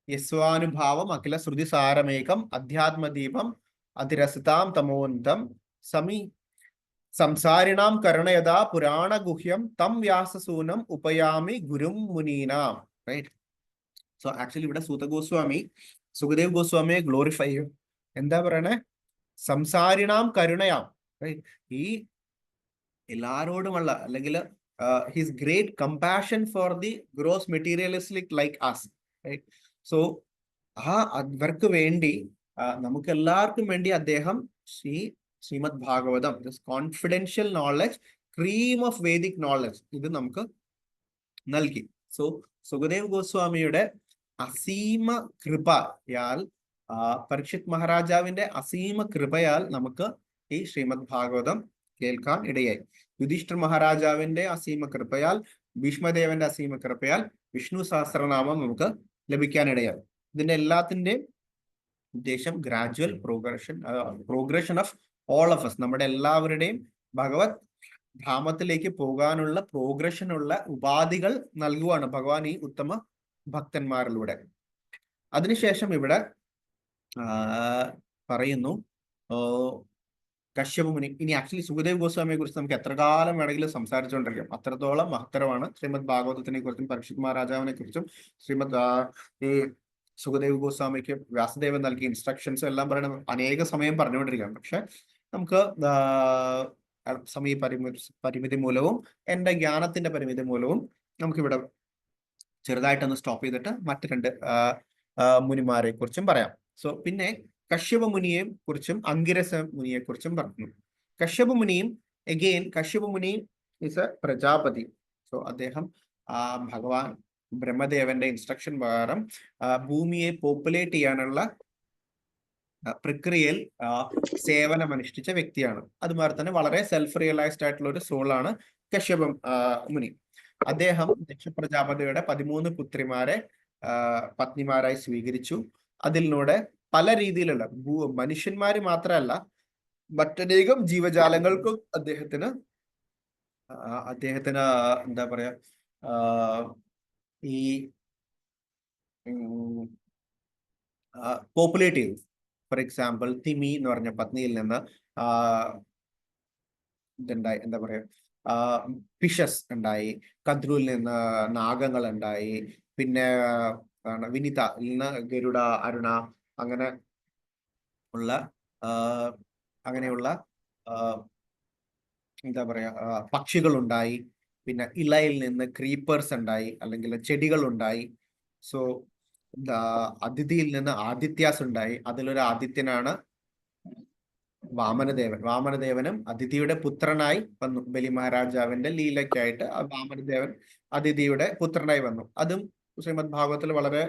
യസ്വാനുഭാവം അഖില ശ്രുതി സാരമേകം അധ്യാത്മദീപം അതിരസതാം തമോന്തം സംസാരിണാം കരുണയതാ പുരാണ ഗുഹ്യം തം വ്യാസസൂനം ഉപയാമി ഗുരും മുനീനാം. റൈറ്റ്, സോ ആക്ച്വലി ഇവിടെ സൂത ഗോസ്വാമി സുഖദേവ് ഗോസ്വാമിയെ ഗ്ലോറിഫൈ ചെയ്യും. എന്താ പറയണേ? സംസാരിണാം കരുണയാം. റൈറ്റ്, ഈ എല്ലാരോടുമുള്ള, അല്ലെങ്കിൽ his great compassion for the gross materialistic like us. Right, so അവർക്ക് വേണ്ടി, നമുക്ക് എല്ലാവർക്കും വേണ്ടി അദ്ദേഹം Srimad Bhagavatam, confidential knowledge, cream of Vedic knowledge, ഇത് നമുക്ക് നൽകി. സോ സുഖദേവ് ഗോസ്വാമിയുടെ അസീമ കൃപയാൽ, പരീക്ഷിത് മഹാരാജാവിന്റെ അസീമ കൃപയാൽ നമുക്ക് ഈ ശ്രീമദ് ഭാഗവതം കേൾക്കാൻ ഇടയായി. യുധിഷ്ഠിർ മഹാരാജാവിന്റെ അസീമ കൃപയാൽ, ഭീഷ്മദേവന്റെ അസീമ കൃപയാൽ വിഷ്ണു സഹസ്രനാമം നമുക്ക് ലഭിക്കാനിടയായി. ഇതിന്റെ എല്ലാത്തിന്റെയും ഉദ്ദേശം gradual progression of all of us, നമ്മുടെ എല്ലാവരുടെയും ഭഗവത് ധാമത്തിലേക്ക് പോകാനുള്ള പ്രോഗ്രഷനുള്ള ഉപാധികൾ നൽകുവാണ് ഭഗവാൻ ഈ ഉത്തമ ഭക്തന്മാരിലൂടെ. അതിനുശേഷം ഇവിടെ പറയുന്നു കശ്യപ മുനി. ഇനി ആക്ച്വലി സുഖദേവ് ഗോസ്വാമിയെ കുറിച്ച് നമുക്ക് എത്ര കാലം വേണമെങ്കിലും സംസാരിച്ചുകൊണ്ടിരിക്കാം. അത്രത്തോളം മഹത്തരമാണ് ശ്രീമദ് ഭാഗവതത്തിനെ കുറിച്ചും പരീക്ഷിത് മഹാരാജാവിനെ കുറിച്ചും ഈ സുഖദേവ് ഗോസ്വാമിക്ക് വ്യാസദേവൻ നൽകിയ ഇൻസ്ട്രക്ഷൻസും എല്ലാം പറയണ അനേക സമയം പറഞ്ഞുകൊണ്ടിരിക്കുകയാണ്. പക്ഷെ നമുക്ക് സമയ പരിമിതി മൂലവും എൻ്റെ ജ്ഞാനത്തിന്റെ പരിമിതി മൂലവും നമുക്കിവിടെ ചെറുതായിട്ടൊന്ന് സ്റ്റോപ്പ് ചെയ്തിട്ട് മറ്റു 2 മുനിമാരെ കുറിച്ചും പറയാം. സോ പിന്നെ കശ്യപ മുനിയെ കുറിച്ചും അങ്കിരസ മുനിയെ കുറിച്ചും പറഞ്ഞു. കശ്യപ മുനിയും അഗെയിൻ, കശ്യപ മുനി ഇസ് എ പ്രജാപതി. സോ അദ്ദേഹം ഭഗവാൻ ബ്രഹ്മദേവന്റെ ഇൻസ്ട്രക്ഷൻ പ്രകാരം ഭൂമിയെ പോപ്പുലേറ്റ് ചെയ്യാനുള്ള പ്രക്രിയയിൽ സേവനം അനുഷ്ഠിച്ച വ്യക്തിയാണ്. അതുമാതിരി തന്നെ വളരെ സെൽഫ് റിയലൈസ്ഡ് ആയിട്ടുള്ള ഒരു സോളാണ് കശ്യപ മുനി. അദ്ദേഹം ദക്ഷ പ്രജാപതിയുടെ 13 പുത്രിമാരെ പത്നിമാരായി സ്വീകരിച്ചു. അതിലൂടെ പല രീതിയിലുള്ള മനുഷ്യന്മാര് മാത്രമല്ല മറ്റനേകം ജീവജാലങ്ങൾക്കും അദ്ദേഹത്തിന് എന്താ പറയാ, ഈ പോപ്പുലേറ്റ് ചെയ്തു. ഫോർ എക്സാമ്പിൾ, തിമി എന്ന് പറഞ്ഞ പത്നിയിൽ നിന്ന് ഇതുണ്ടായി, എന്താ പറയാ, ഫിഷസ് ഉണ്ടായി. കദ്രുവിൽ നിന്ന് നാഗങ്ങൾ ഉണ്ടായി. പിന്നെ വിനിതയിൽ നിന്ന് ഗരുഡ, അരുണ, അങ്ങനെ ഉള്ള അങ്ങനെയുള്ള എന്താ പറയാ പക്ഷികളുണ്ടായി. പിന്നെ ഇലയിൽ നിന്ന് ക്രീപ്പേഴ്സ് ഉണ്ടായി, അല്ലെങ്കിൽ ചെടികൾ ഉണ്ടായി. സോ അതിഥിയിൽ നിന്ന് ആദിത്യാസ് ഉണ്ടായി. അതിലൊരു ആദിത്യനാണ് വാമനദേവൻ. വാമനദേവനും അതിഥിയുടെ പുത്രനായി വന്നു. ബലി മഹാരാജാവിന്റെ ലീലയ്ക്കായിട്ട് വാമനദേവൻ അതിഥിയുടെ പുത്രനായി വന്നു. അതും ശ്രീമദ് ഭാഗവതത്തിൽ വളരെ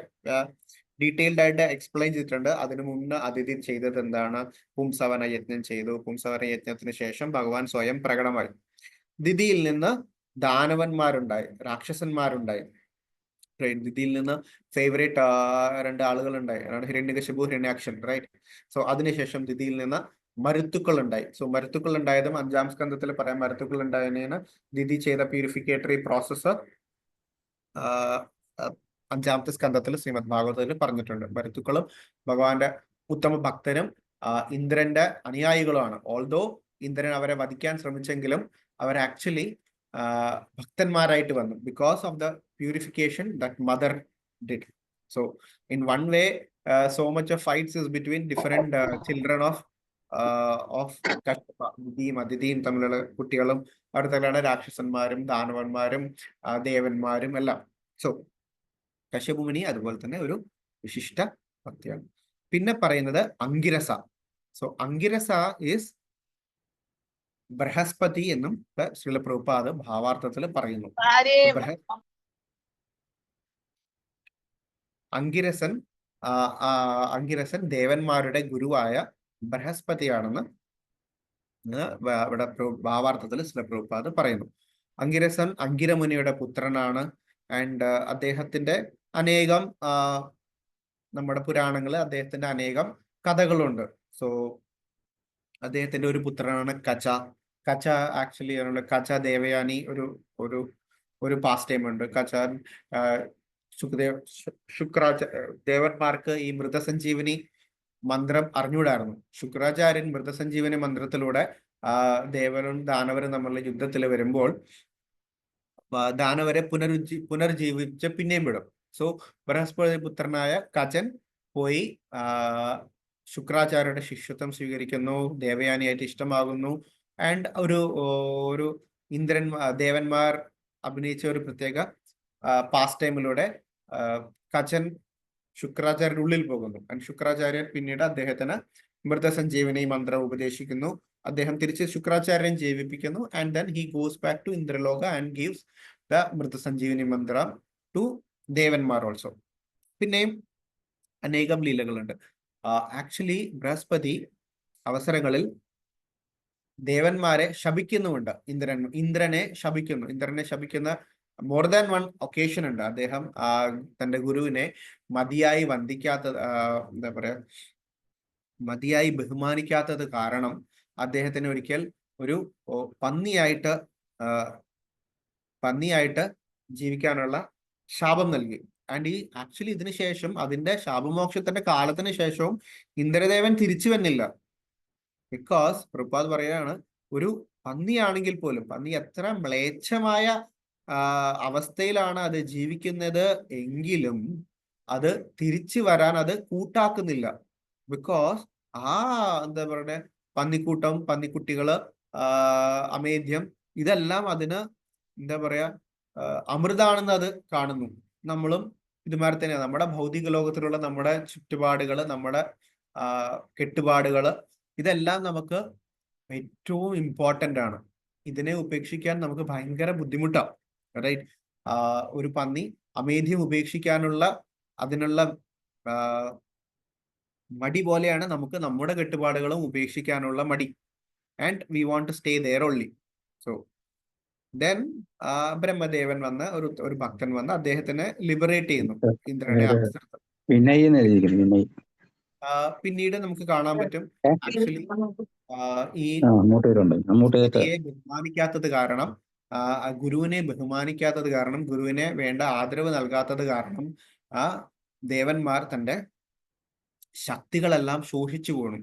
ഡീറ്റെയിൽഡ് ആയിട്ട് എക്സ്പ്ലെയിൻ ചെയ്തിട്ടുണ്ട്. അതിനു മുന്നേ അതിഥി ചെയ്തത് എന്താണ്? പുംസവന യജ്ഞം ചെയ്തു. പുംസവന യജ്ഞത്തിന് ശേഷം ഭഗവാൻ സ്വയം പ്രകടമായി. ദിതിയിൽ നിന്ന് ദാനവന്മാരുണ്ടായി, രാക്ഷസന്മാരുണ്ടായി. ദിതിയിൽ നിന്ന് ഫേവറേറ്റ് 2 ആളുകളുണ്ടായി, ഹിരണ്യകശിപു, ഹിരണ്യാക്ഷൻ, റൈറ്റ്. സോ അതിനുശേഷം ദിതിയിൽ നിന്ന് മരുത്തുക്കൾ ഉണ്ടായി. സോ മരുത്തുക്കൾ ഉണ്ടായതും 5-ാം സ്കന്ധത്തിൽ പറയാം. മരുത്തുക്കൾ ഉണ്ടായതിന് ദിതി ചെയ്ത പ്യൂരിഫിക്കേറ്ററി പ്രോസസ്സ് 5-ാമത്തെ സ്കന്ധത്തിൽ ശ്രീമദ് ഭാഗവതത്തിൽ പറഞ്ഞിട്ടുണ്ട്. മരുത്തുക്കളും ഭഗവാന്റെ ഉത്തമ ഭക്തരും ഇന്ദ്രന്റെ അനുയായികളുമാണ്. ഓൾദോ ഇന്ദ്രൻ അവരെ വധിക്കാൻ ശ്രമിച്ചെങ്കിലും അവർ ആക്ച്വലി ഭക്തന്മാരായിട്ട് വന്നു, because of the purification that mother did. So in one way so much of fights is between different children of Kashyapa. ദിതിയും അതിഥിയും തമ്മിലുള്ള കുട്ടികളും അടുത്തുള്ള രാക്ഷസന്മാരും ദാനവന്മാരും ദേവന്മാരും എല്ലാം. സോ കശ്യപമുനി അതുപോലെ തന്നെ ഒരു വിശിഷ്ട ഭക്തിയാണ്. പിന്നെ പറയുന്നത് അങ്കിരസ. സോ അങ്കിരസ ഈസ് ബൃഹസ്പതി എന്നും ശ്രീല പ്രഭുപാദ് ഭാവാർത്ഥത്തിൽ പറയുന്നു. അങ്കിരസൻ ദേവന്മാരുടെ ഗുരുവായ ബൃഹസ്പതിയാണെന്ന് ഇവിടെ ഭാവാർത്ഥത്തിൽ ശ്രീല പ്രഭുപാദ് പറയുന്നു. അങ്കിരസൻ അങ്കിരമുനിയുടെ പുത്രനാണ്. ആൻഡ് അദ്ദേഹത്തിന്റെ അനേകം നമ്മുടെ പുരാണങ്ങളിൽ അദ്ദേഹത്തിന്റെ അനേകം കഥകളുണ്ട്. സോ അദ്ദേഹത്തിന്റെ ഒരു പുത്രനാണ് കച്ച. കച്ച ആക്ച്വലി കച്ച ദേവയാനി ഒരു പാസ് ടൈം ഉണ്ട്. കച്ച ദേവന്മാർക്ക് ഈ മൃതസഞ്ജീവനി മന്ത്രം അറിഞ്ഞുകൂടായിരുന്നു. ശുക്രാചാര്യൻ മൃതസഞ്ജീവനി മന്ത്രത്തിലൂടെ ദേവനും ദാനവരും തമ്മിലുള്ള യുദ്ധത്തിൽ വരുമ്പോൾ ദാനവരെ പുനർജീവിച്ച് പിന്നെയും വിടും. സോ ബൃഹസ്പതി പുത്രനായ കചൻ പോയി ശുക്രാചാര്യരുടെ ശിഷ്യത്വം സ്വീകരിക്കുന്നു, ദേവയാനിയായിട്ട് ഇഷ്ടമാകുന്നു. ആൻഡ് ഒരു ദേവന്മാർ അഭിനയിച്ച ഒരു പ്രത്യേക പാസ് ടൈമിലൂടെ കചൻ ശുക്രാചാര്യരുടെ ഉള്ളിൽ പോകുന്നു. ആൻഡ് ശുക്രാചാര്യർ പിന്നീട് അദ്ദേഹത്തിന് മൃതസഞ്ജീവനി മന്ത്രം ഉപദേശിക്കുന്നു. അദ്ദേഹം തിരിച്ച് ശുക്രാചാര്യൻ ജീവിപ്പിക്കുന്നു. And then he goes back to Indraloka and gives the Mritasanjeevani mantra to ദേവന്മാർ ഓൾസോ. പിന്നെയും അനേകം ലീലകളുണ്ട്. ആക്ച്വലി ബൃഹസ്പതി അവസരങ്ങളിൽ ദേവന്മാരെ ശപിക്കുന്നുമുണ്ട്. ഇന്ദ്രനെ ശപിക്കുന്ന മോർ ദാൻ വൺ ഒക്കേഷൻ ഉണ്ട്. അദ്ദേഹം തന്റെ ഗുരുവിനെ മതിയായി എന്താ പറയാ, മതിയായി ബഹുമാനിക്കാത്തത് കാരണം അദ്ദേഹത്തിന് ഒരിക്കൽ ഒരു പന്നിയായിട്ട് ജീവിക്കാനുള്ള ശാപം നൽകി. ആൻഡ് ആക്ച്വലി ഇതിനു ശേഷം, അതിന്റെ ശാപമോക്ഷത്തിന്റെ കാലത്തിന് ശേഷവും ഇന്ദ്രദേവൻ തിരിച്ചു വന്നില്ല. ബിക്കോസ് പ്രഭുപാദ് പറയുകയാണ്, ഒരു പന്നിയാണെങ്കിൽ പോലും, പന്നി എത്ര മ്ലേച്ഛമായ അവസ്ഥയിലാണ് അത് ജീവിക്കുന്നത് എങ്കിലും അത് തിരിച്ചു വരാൻ അത് കൂട്ടാക്കുന്നില്ല. ബിക്കോസ് എന്താ പറയുക, പന്നിക്കൂട്ടം, പന്നിക്കുട്ടികള്, അമേധ്യം, ഇതെല്ലാം അതിന് എന്താ പറയാ അമൃതാണെന്ന് അത് കാണുന്നു. നമ്മളും ഇതുമാതിരി തന്നെയാണ്. നമ്മുടെ ഭൗതിക ലോകത്തിലുള്ള നമ്മുടെ ചുറ്റുപാടുകള്, നമ്മുടെ കെട്ടുപാടുകള്, ഇതെല്ലാം നമുക്ക് ഏറ്റവും ഇമ്പോർട്ടൻ്റ് ആണ്. ഇതിനെ ഉപേക്ഷിക്കാൻ നമുക്ക് ഭയങ്കര ബുദ്ധിമുട്ടാണ്, റൈറ്റ്? ഒരു പന്നി അമേധ്യം ഉപേക്ഷിക്കാനുള്ള അതിനുള്ള മടി പോലെയാണ് നമുക്ക് നമ്മുടെ കെട്ടുപാടുകളും ഉപേക്ഷിക്കാനുള്ള മടി. And we want to stay there only. So then ബ്രഹ്മദേവൻ വന്ന് ഒരു ഭക്തൻ വന്ന് അദ്ദേഹത്തിനെ ലിബറേറ്റ് ചെയ്യുന്നു ഇന്ദ്രന്റെ അവസരത്തിൽ. പിന്നീട് നമുക്ക് കാണാൻ പറ്റും ആക്ച്വലി ഈ ബഹുമാനിക്കാത്തത് കാരണം ഗുരുവിനെ ബഹുമാനിക്കാത്തത് കാരണം, ഗുരുവിനെ വേണ്ട ആദരവ് നൽകാത്തത് കാരണം ആ ദേവന്മാർ തന്റെ ശക്തികളെല്ലാം ശോഷിച്ചു പോണു.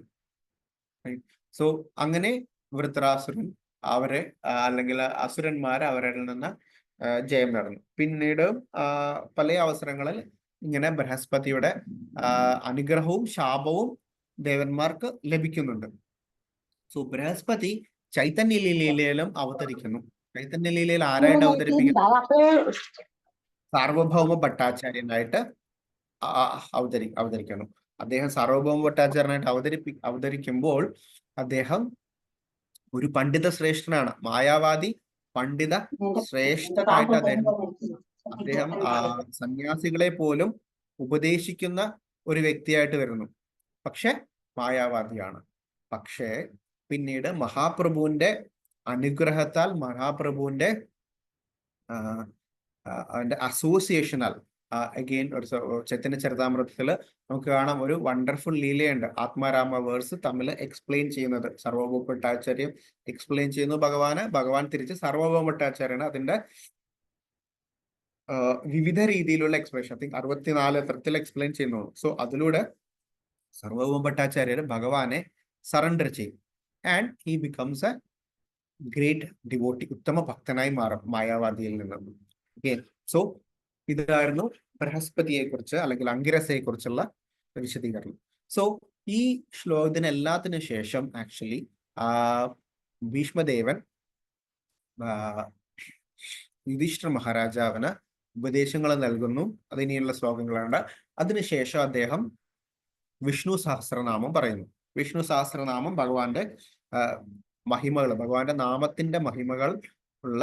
സോ അങ്ങനെ വൃത്രാസുരൻ അവരെ അല്ലെങ്കിൽ അസുരന്മാർ അവരിൽ നിന്ന് ജയം നടന്നു. പിന്നീട് പല അവസരങ്ങളിൽ ഇങ്ങനെ ബൃഹസ്പതിയുടെ അനുഗ്രഹവും ശാപവും ദേവന്മാർക്ക് ലഭിക്കുന്നുണ്ട്. സോ ബൃഹസ്പതി ചൈതന്യലീലയിലും അവതരിക്കുന്നു. ചൈതന്യലീലയിൽ ആരായിട്ട് അവതരിപ്പിക്കുന്നു? സാർവഭൗമ ഭട്ടാചാര്യനായിട്ട് അവതരിക്കുന്നു. അദ്ദേഹം സാർവഭൗമ ഭട്ടാചാര്യനായിട്ട് അവതരിക്കുമ്പോൾ അദ്ദേഹം ഒരു പണ്ഡിത ശ്രേഷ്ഠനാണ്. മായാവാദി പണ്ഡിത ശ്രേഷ്ഠനായിട്ട് അദ്ദേഹം സന്യാസികളെ പോലും ഉപദേശിക്കുന്ന ഒരു വ്യക്തിയായിട്ട് വരുന്നു. പക്ഷെ മായാവാദിയാണ്. പക്ഷേ പിന്നീട് മഹാപ്രഭുവിന്റെ അനുഗ്രഹത്താൽ, മഹാപ്രഭുവിന്റെ അസോസിയേഷനാൽ, അഗെയിൻ ഒരു ചൈതന്യ ചരിതാമൃതത്തില് നമുക്ക് കാണാം ഒരു വണ്ടർഫുൾ ലീലയുണ്ട്. ആത്മാരാമ വേഴ്സ് തമ്മിൽ എക്സ്പ്ലെയിൻ ചെയ്യുന്നത് സർവഭൗമ ഭട്ടാചാര്യം എക്സ്പ്ലെയിൻ ചെയ്യുന്നു ഭഗവാൻ തിരിച്ച് സർവഭൗമ ഭട്ടാചാര്യാണ് അതിന്റെ വിവിധ രീതിയിലുള്ള എക്സ്പ്രഷൻ. ഐ തിങ്ക് 64 തരത്തിൽ എക്സ്പ്ലെയിൻ ചെയ്യുന്നു. സോ അതിലൂടെ സർവഭൗമ ഭട്ടാചാര്യർ ഭഗവാനെ സറണ്ടർ ചെയ്യും. And he becomes A great devotee, ഉത്തമ ഭക്തനായി മാറും മായാവാദിയിൽ നിന്ന്. ഓക്കെ, സോ ഇതായിരുന്നു ബൃഹസ്പതിയെ കുറിച്ച് അല്ലെങ്കിൽ അങ്കിരസയെ കുറിച്ചുള്ള വിശദീകരണം. സോ ഈ ശ്ലോകത്തിന് ശേഷം ആക്ച്വലി ഭീഷ്മദേവൻ യുധിഷ്ഠിര മഹാരാജാവിന് ഉപദേശങ്ങൾ നൽകുന്നു. അതിനെയുള്ള ശ്ലോകങ്ങളാണ്. അതിനുശേഷം അദ്ദേഹം വിഷ്ണു സഹസ്രനാമം പറയുന്നു. വിഷ്ണു സഹസ്രനാമം ഭഗവാന്റെ മഹിമകൾ, ഭഗവാന്റെ നാമത്തിന്റെ മഹിമകൾ ഉള്ള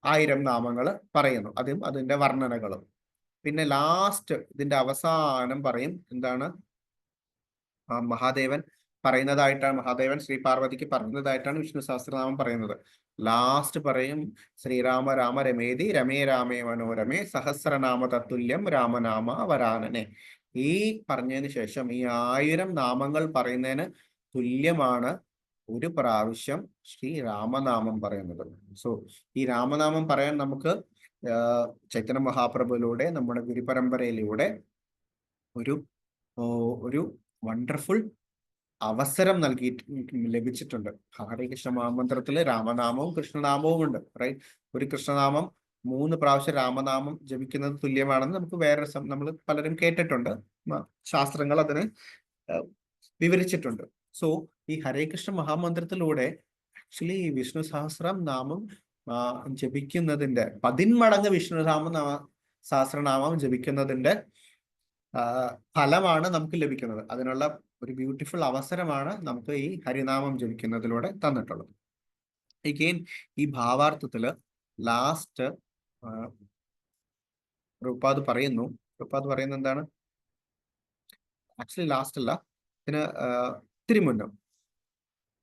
1000 നാമങ്ങൾ പറയുന്നു. അതിന്റെ വർണ്ണനകളും. പിന്നെ ലാസ്റ്റ് ഇതിന്റെ അവസാനം പറയും എന്താണ്? മഹാദേവൻ ശ്രീ പാർവതിക്ക് പറയുന്നതായിട്ടാണ് വിഷ്ണു സഹസ്രനാമം പറയുന്നത്. ലാസ്റ്റ് പറയും ശ്രീരാമ രാമ രമേതി രമേ രാമേ മനോരമേ സഹസ്രനാമ തത്തുല്യം രാമനാമ വരാനനെ. ഈ പറഞ്ഞതിന് ശേഷം ഈ 1000 നാമങ്ങൾ പറയുന്നതിന് തുല്യമാണ് ഒരു പ്രാവശ്യം ശ്രീ രാമനാമം പറയുന്നത്. സോ ഈ രാമനാമം പറയാൻ നമുക്ക് ചൈതന്യ മഹാപ്രഭുവിലൂടെ, നമ്മുടെ ഗുരുപരമ്പരയിലൂടെ ഒരു വണ്ടർഫുൾ അവസരം ലഭിച്ചിട്ടുണ്ട്. ഹരേ കൃഷ്ണ മഹാമന്ത്രത്തില് രാമനാമവും കൃഷ്ണനാമവും ഉണ്ട്. റൈറ്റ്? ഒരു കൃഷ്ണനാമം 3 പ്രാവശ്യം രാമനാമം ജപിക്കുന്നത് തുല്യമാണെന്ന് നമുക്ക് നമ്മൾ പലരും കേട്ടിട്ടുണ്ട്. ശാസ്ത്രങ്ങൾ അതിനെ വിവരിച്ചിട്ടുണ്ട്. സോ ഈ ഹരേ കൃഷ്ണ മഹാമന്ത്രത്തിലൂടെ ആക്ച്വലി വിഷ്ണു സഹസ്രം നാമം ജപിക്കുന്നതിന്റെ 10 മടങ്ങ് വിഷ്ണു സഹസ്രനാമം ജപിക്കുന്നതിന്റെ ഫലമാണ് നമുക്ക് ലഭിക്കുന്നത്. അതിനുള്ള ഒരു ബ്യൂട്ടിഫുൾ അവസരമാണ് നമുക്ക് ഈ ഹരിനാമം ജപിക്കുന്നതിലൂടെ തന്നിട്ടുള്ളത്. എഗെയിൻ ഈ ഭാവാർത്ഥത്തില് ലാസ്റ്റ് പ്രഭുപാദ് പറയുന്നത് എന്താണ്? ആക്ച്വലി ലാസ്റ്റ് അല്ല, ഇതിന് ഇത്തിരി മുന്നും.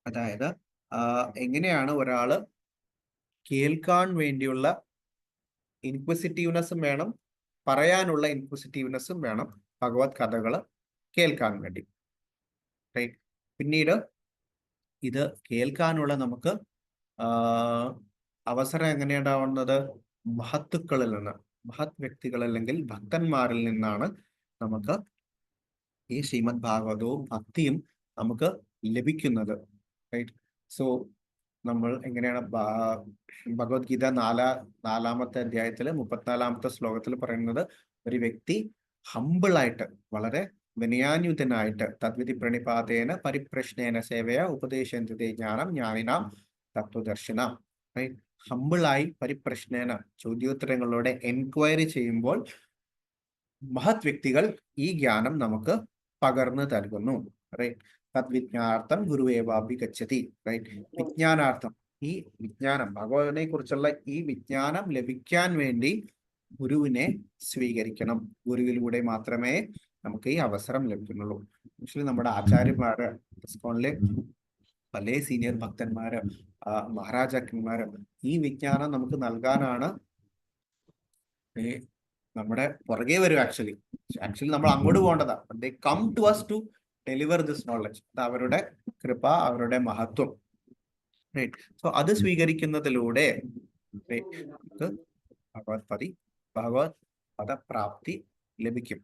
അതായത് എങ്ങനെയാണ് ഒരാള് കേൾക്കാൻ വേണ്ടിയുള്ള ഇൻക്വിസിറ്റീവ്നെസ്സും വേണം, പറയാനുള്ള ഇൻക്വിസിറ്റീവ്നെസ്സും വേണം ഭഗവത് കഥകൾ കേൾക്കാൻ വേണ്ടി. റൈറ്റ്? പിന്നീട് ഇത് കേൾക്കാനുള്ള നമുക്ക് അവസരം എങ്ങനെയുണ്ടാവുന്നത്? മഹത്തുക്കളിൽ നിന്ന്, മഹത് വ്യക്തികൾ അല്ലെങ്കിൽ ഭക്തന്മാരിൽ നിന്നാണ് നമുക്ക് ഈ ശ്രീമദ് ഭാഗവതവും ഭക്തിയും നമുക്ക് ലഭിക്കുന്നത്. റൈറ്റ്? സോ നമ്മൾ എങ്ങനെയാണ് ഭഗവത്ഗീത 4-ാമത്തെ അധ്യായത്തില് 34-ാമത്തെ ശ്ലോകത്തിൽ പറയുന്നത്, ഒരു വ്യക്തി ഹമ്പിളായിട്ട്, വളരെ വിനയാന്യുതനായിട്ട്, തദ്വിധി പ്രണിപാതേന പരിപ്രശ്നേന സേവയ ഉപദേശന്തിതേ ജ്ഞാനം ജ്ഞാനിനാം തത്വദർശന. റൈറ്റ്? ഹമ്പിളായി പരിപ്രശ്നേന, ചോദ്യോത്തരങ്ങളോടെ എൻക്വയറി ചെയ്യുമ്പോൾ മഹത് വ്യക്തികൾ ഈ ജ്ഞാനം നമുക്ക് പകർന്നു നൽകുന്നു. റൈറ്റ്? തദ്വിജ്ഞാനാർത്ഥം ഗുരുവേവാഭി ഗച്ഛതി. റൈറ്റ്? വിജ്ഞാനാർത്ഥം, ഈ വിജ്ഞാനം, ഭഗവാനെ കുറിച്ചുള്ള ഈ വിജ്ഞാനം ലഭിക്കാൻ വേണ്ടി ഗുരുവിനെ സ്വീകരിക്കണം. ഗുരുവിലൂടെ മാത്രമേ നമുക്ക് ഈ അവസരം ലഭിക്കുന്നുള്ളൂ. ആക്ച്വലി നമ്മുടെ ആചാര്യന്മാര്, ഇസ്കോണിലെ പല സീനിയർ ഭക്തന്മാര്, മഹാരാജാക്കന്മാര് ഈ വിജ്ഞാനം നമുക്ക് നൽകാനാണ് നമ്മുടെ പുറകെ വരും. ആക്ച്വലി നമ്മൾ അങ്ങോട്ട് പോകേണ്ടതാ. They come to us to deliver this knowledge. അത് അവരുടെ കൃപ, അവരുടെ മഹത്വം. റൈറ്റ്? സോ അത് സ്വീകരിക്കുന്നതിലൂടെ നമുക്ക് ഭഗവത് പദപ്രാപ്തി ലഭിക്കും.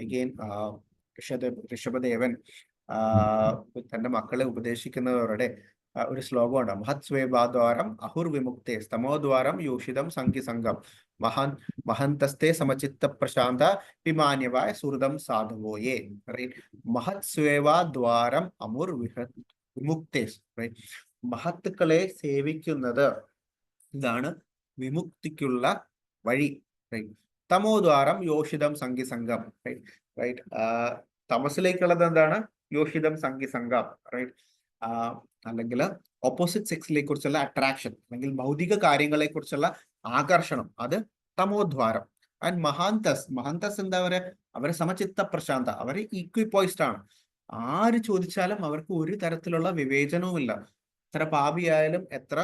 അഗെയിൻ ഋഷഭദേവൻ തന്റെ മക്കളെ ഉപദേശിക്കുന്നവരുടെ ഒരു ശ്ലോകമുണ്ട്. മഹത് സ്വേബാദ്വാരം അഹുർ വിമുക്തേ സ്തമോദ്വാരം യോഷിതം സംഘം മഹന്തസ്തേ സമചിത്ത പ്രശാന്ത വിമാന്യവായ സുഹൃതം സാധുവോയേ. മഹത് സ്വേവാദ്വാരം അമുർ വിമുക്തേ. മഹത്തുക്കളെ സേവിക്കുന്നത് ഇതാണ് വിമുക്തിക്കുള്ള വഴി. തമോദ്വാരം യോഷിതം സംഘം. റൈറ്റ് തമസിലേക്കുള്ളത് എന്താണ്? യോഷിതം സംഘം. റൈറ്റ് അല്ലെങ്കിൽ ഓപ്പോസിറ്റ് സെക്സിനെ കുറിച്ചുള്ള അട്രാക്ഷൻ അല്ലെങ്കിൽ ഭൗതിക കാര്യങ്ങളെ കുറിച്ചുള്ള ആകർഷണം, അത് തമോദ്വാരം. ആൻഡ് മഹാന്തസ് എന്താ പറയുക? അവരെ സമചിത്ത പ്രശാന്ത, അവര് ഈക്വിപോയിസ്ഡ് ആണ്. ആര് ചോദിച്ചാലും അവർക്ക് ഒരു തരത്തിലുള്ള വിവേചനവുമില്ല. എത്ര പാപിയായാലും എത്ര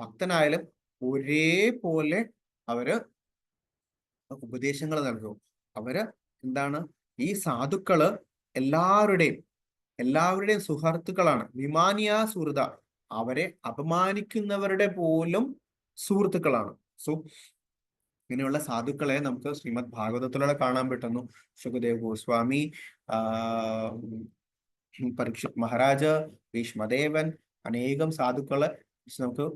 ഭക്തനായാലും ഒരേപോലെ അവര് ഉപദേശങ്ങൾ നൽകും. അവര് എന്താണ്? ഈ സാധുക്കള് എല്ലാവരുടെയും സുഹൃത്തുക്കളാണ്. വിമാനിയ സുഹൃത, അവരെ അപമാനിക്കുന്നവരുടെ പോലും സുഹൃത്തുക്കളാണ്. സോ ഇങ്ങനെയുള്ള സാധുക്കളെ നമുക്ക് ശ്രീമദ് ഭാഗവതത്തിലൂടെ കാണാൻ പറ്റുന്നു. സുഖദേവ് ഗോസ്വാമി, പരീക്ഷിത് മഹാരാജ്, ഭീഷ്മദേവൻ, അനേകം സാധുക്കളെ നമുക്ക്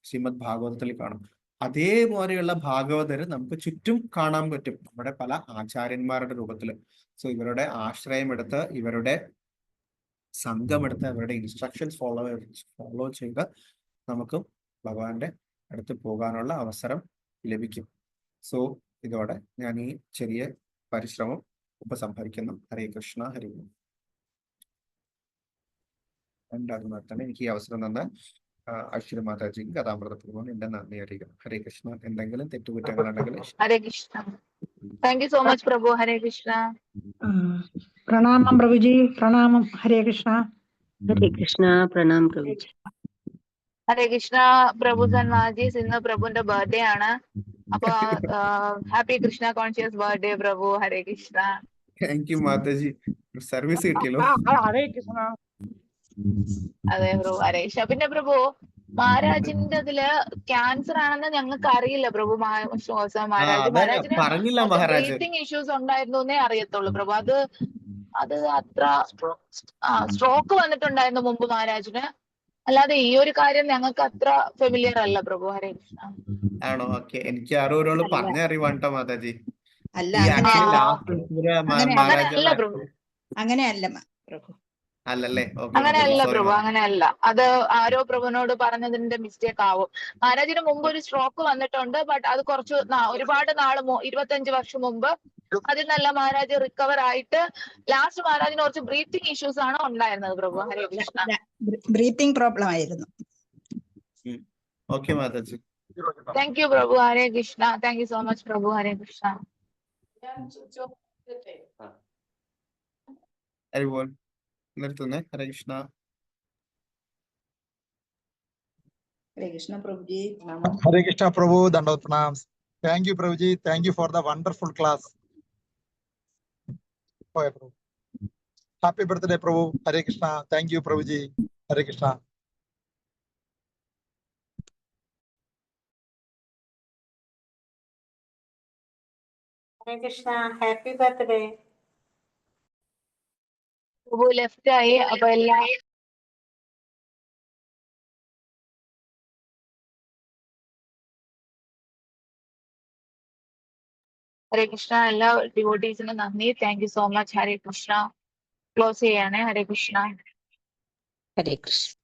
ശ്രീമദ് ഭാഗവതത്തിൽ കാണാം. അതേപോലെയുള്ള ഭാഗവതര് നമുക്ക് ചുറ്റും കാണാൻ പറ്റും, നമ്മുടെ പല ആചാര്യന്മാരുടെ രൂപത്തില്. സോ ഇവരുടെ ആശ്രയമെടുത്ത്, ഇവരുടെ സംഘമെടുത്ത്, അവരുടെ ഇൻസ്ട്രക്ഷൻസ് ഫോളോ ചെയ്ത് നമുക്ക് ഭഗവാന്റെ അടുത്ത് പോകാനുള്ള അവസരം ലഭിക്കും. സോ ഇതോടെ ഞാൻ ഈ ചെറിയ പരിശ്രമം ഉപസംഹരിക്കുന്നു. ഹരേ കൃഷ്ണ. ഹരി തന്നെ എനിക്ക് ഈ അവസരം തന്ന അശ്വരി മാതാജിക്ക് കഥാമൃതപൂർവ്വം എന്റെ നന്ദി അറിയിക്കണം. ഹരേ കൃഷ്ണ. എന്തെങ്കിലും തെറ്റുകുറ്റങ്ങളുണ്ടെങ്കിൽ Hare Krishna. Thank you so much Prabhu. Hare Krishna. പ്രണാമം പ്രഭുജി. പ്രണാമം. ഹരേ കൃഷ്ണ. ഹരേ കൃഷ്ണ. പ്രണാം പ്രഭുജി. ഹരേ കൃഷ്ണ. പ്രഭു സന്മാജീസ്, ഇന്ന് പ്രഭുവിന്റെ ബർത്ത്ഡേ ആണ്. അപ്പൊ ഹാപ്പി കൃഷ്ണ കോൺഷ്യസ് ബർത്ത്ഡേ പ്രഭു. Hare Krishna. Thank U Mataji. Service കിട്ടിയല്ലോ. ഹരേ കൃഷ്ണ. അതെ പ്രഭു. ഹരേ കൃഷ്ണ. പിന്നെ പ്രഭു, മഹാരാജിന്റെ ഇതില് ക്യാൻസർ ആണെന്ന് ഞങ്ങൾക്ക് അറിയില്ല പ്രഭു. മഹാരാജിന് പറഞ്ഞില്ല മഹാരാജ്. ബ്രീത്തിങ് ഇഷ്യൂസ് ഉണ്ടായിരുന്നു എന്നേ അറിയത്തുള്ളൂ പ്രഭു. അത് അത്ര സ്ട്രോക്ക് വന്നിട്ടുണ്ടായിരുന്നു മുമ്പ് മഹാരാജിന്. അല്ലാതെ ഈ ഒരു കാര്യം ഞങ്ങൾക്ക് അത്ര ഫെമിലിയർ അല്ല പ്രഭു. ഹരേ കൃഷ്ണ. ആണോ? ഓക്കെ. എനിക്ക് ആരോരോട് പറഞ്ഞ അറിവാണ്ടോ മാതാജി. അങ്ങനെയല്ല പ്രഭു. അങ്ങനെയല്ല പ്രഭു. അല്ലല്ലേ? അങ്ങനെയല്ല പ്രഭു, അങ്ങനെയല്ല. അത് ആരോ പ്രഭുവിനോട് പറഞ്ഞതിന്റെ മിസ്റ്റേക്ക് ആവും. മഹാരാജിന് മുമ്പ് ഒരു സ്ട്രോക്ക് വന്നിട്ടുണ്ട്. ബട്ട് അത് ഒരുപാട് നാള് 25 വർഷം മുമ്പ് അതിൽ നല്ല മഹാരാജ് റിക്കവർ ആയിട്ട് ലാസ്റ്റ് മഹാരാജിന് കുറച്ച് ബ്രീത്തിങ് ഇഷ്യൂസ് ആണ് ഉണ്ടായിരുന്നത് പ്രഭു. ഹരേ കൃഷ്ണ. ബ്രീത്തിങ് പ്രോബ്ലം ആയിരുന്നു. Okay Mataji. Thank you Prabhu. Hare Krishna. Thank you so much Prabhu. Hare Krishna. നിർത്തുന്നേ. Hare Krishna. Hare Krishna Prabhuji. Hare Krishna Prabhu, Dandavat Pranam. Thank you Prabhuji. Thank you for the wonderful class. Okay, Prabhu. Happy birthday Prabhu. Hare Krishna. Thank you Prabhuji. Hare Krishna. Hare Krishna. Happy birthday. Prabhu left ആയി. അപ്പൊ എല്ലാം ഹരേ കൃഷ്ണ. എല്ലാ ഡിവോട്ടീസിനും നന്ദി. Thank you so much. Hare Krishna. Close ചെയ്യാണ്. ഹരേ കൃഷ്ണ. ഹരേ കൃഷ്ണ.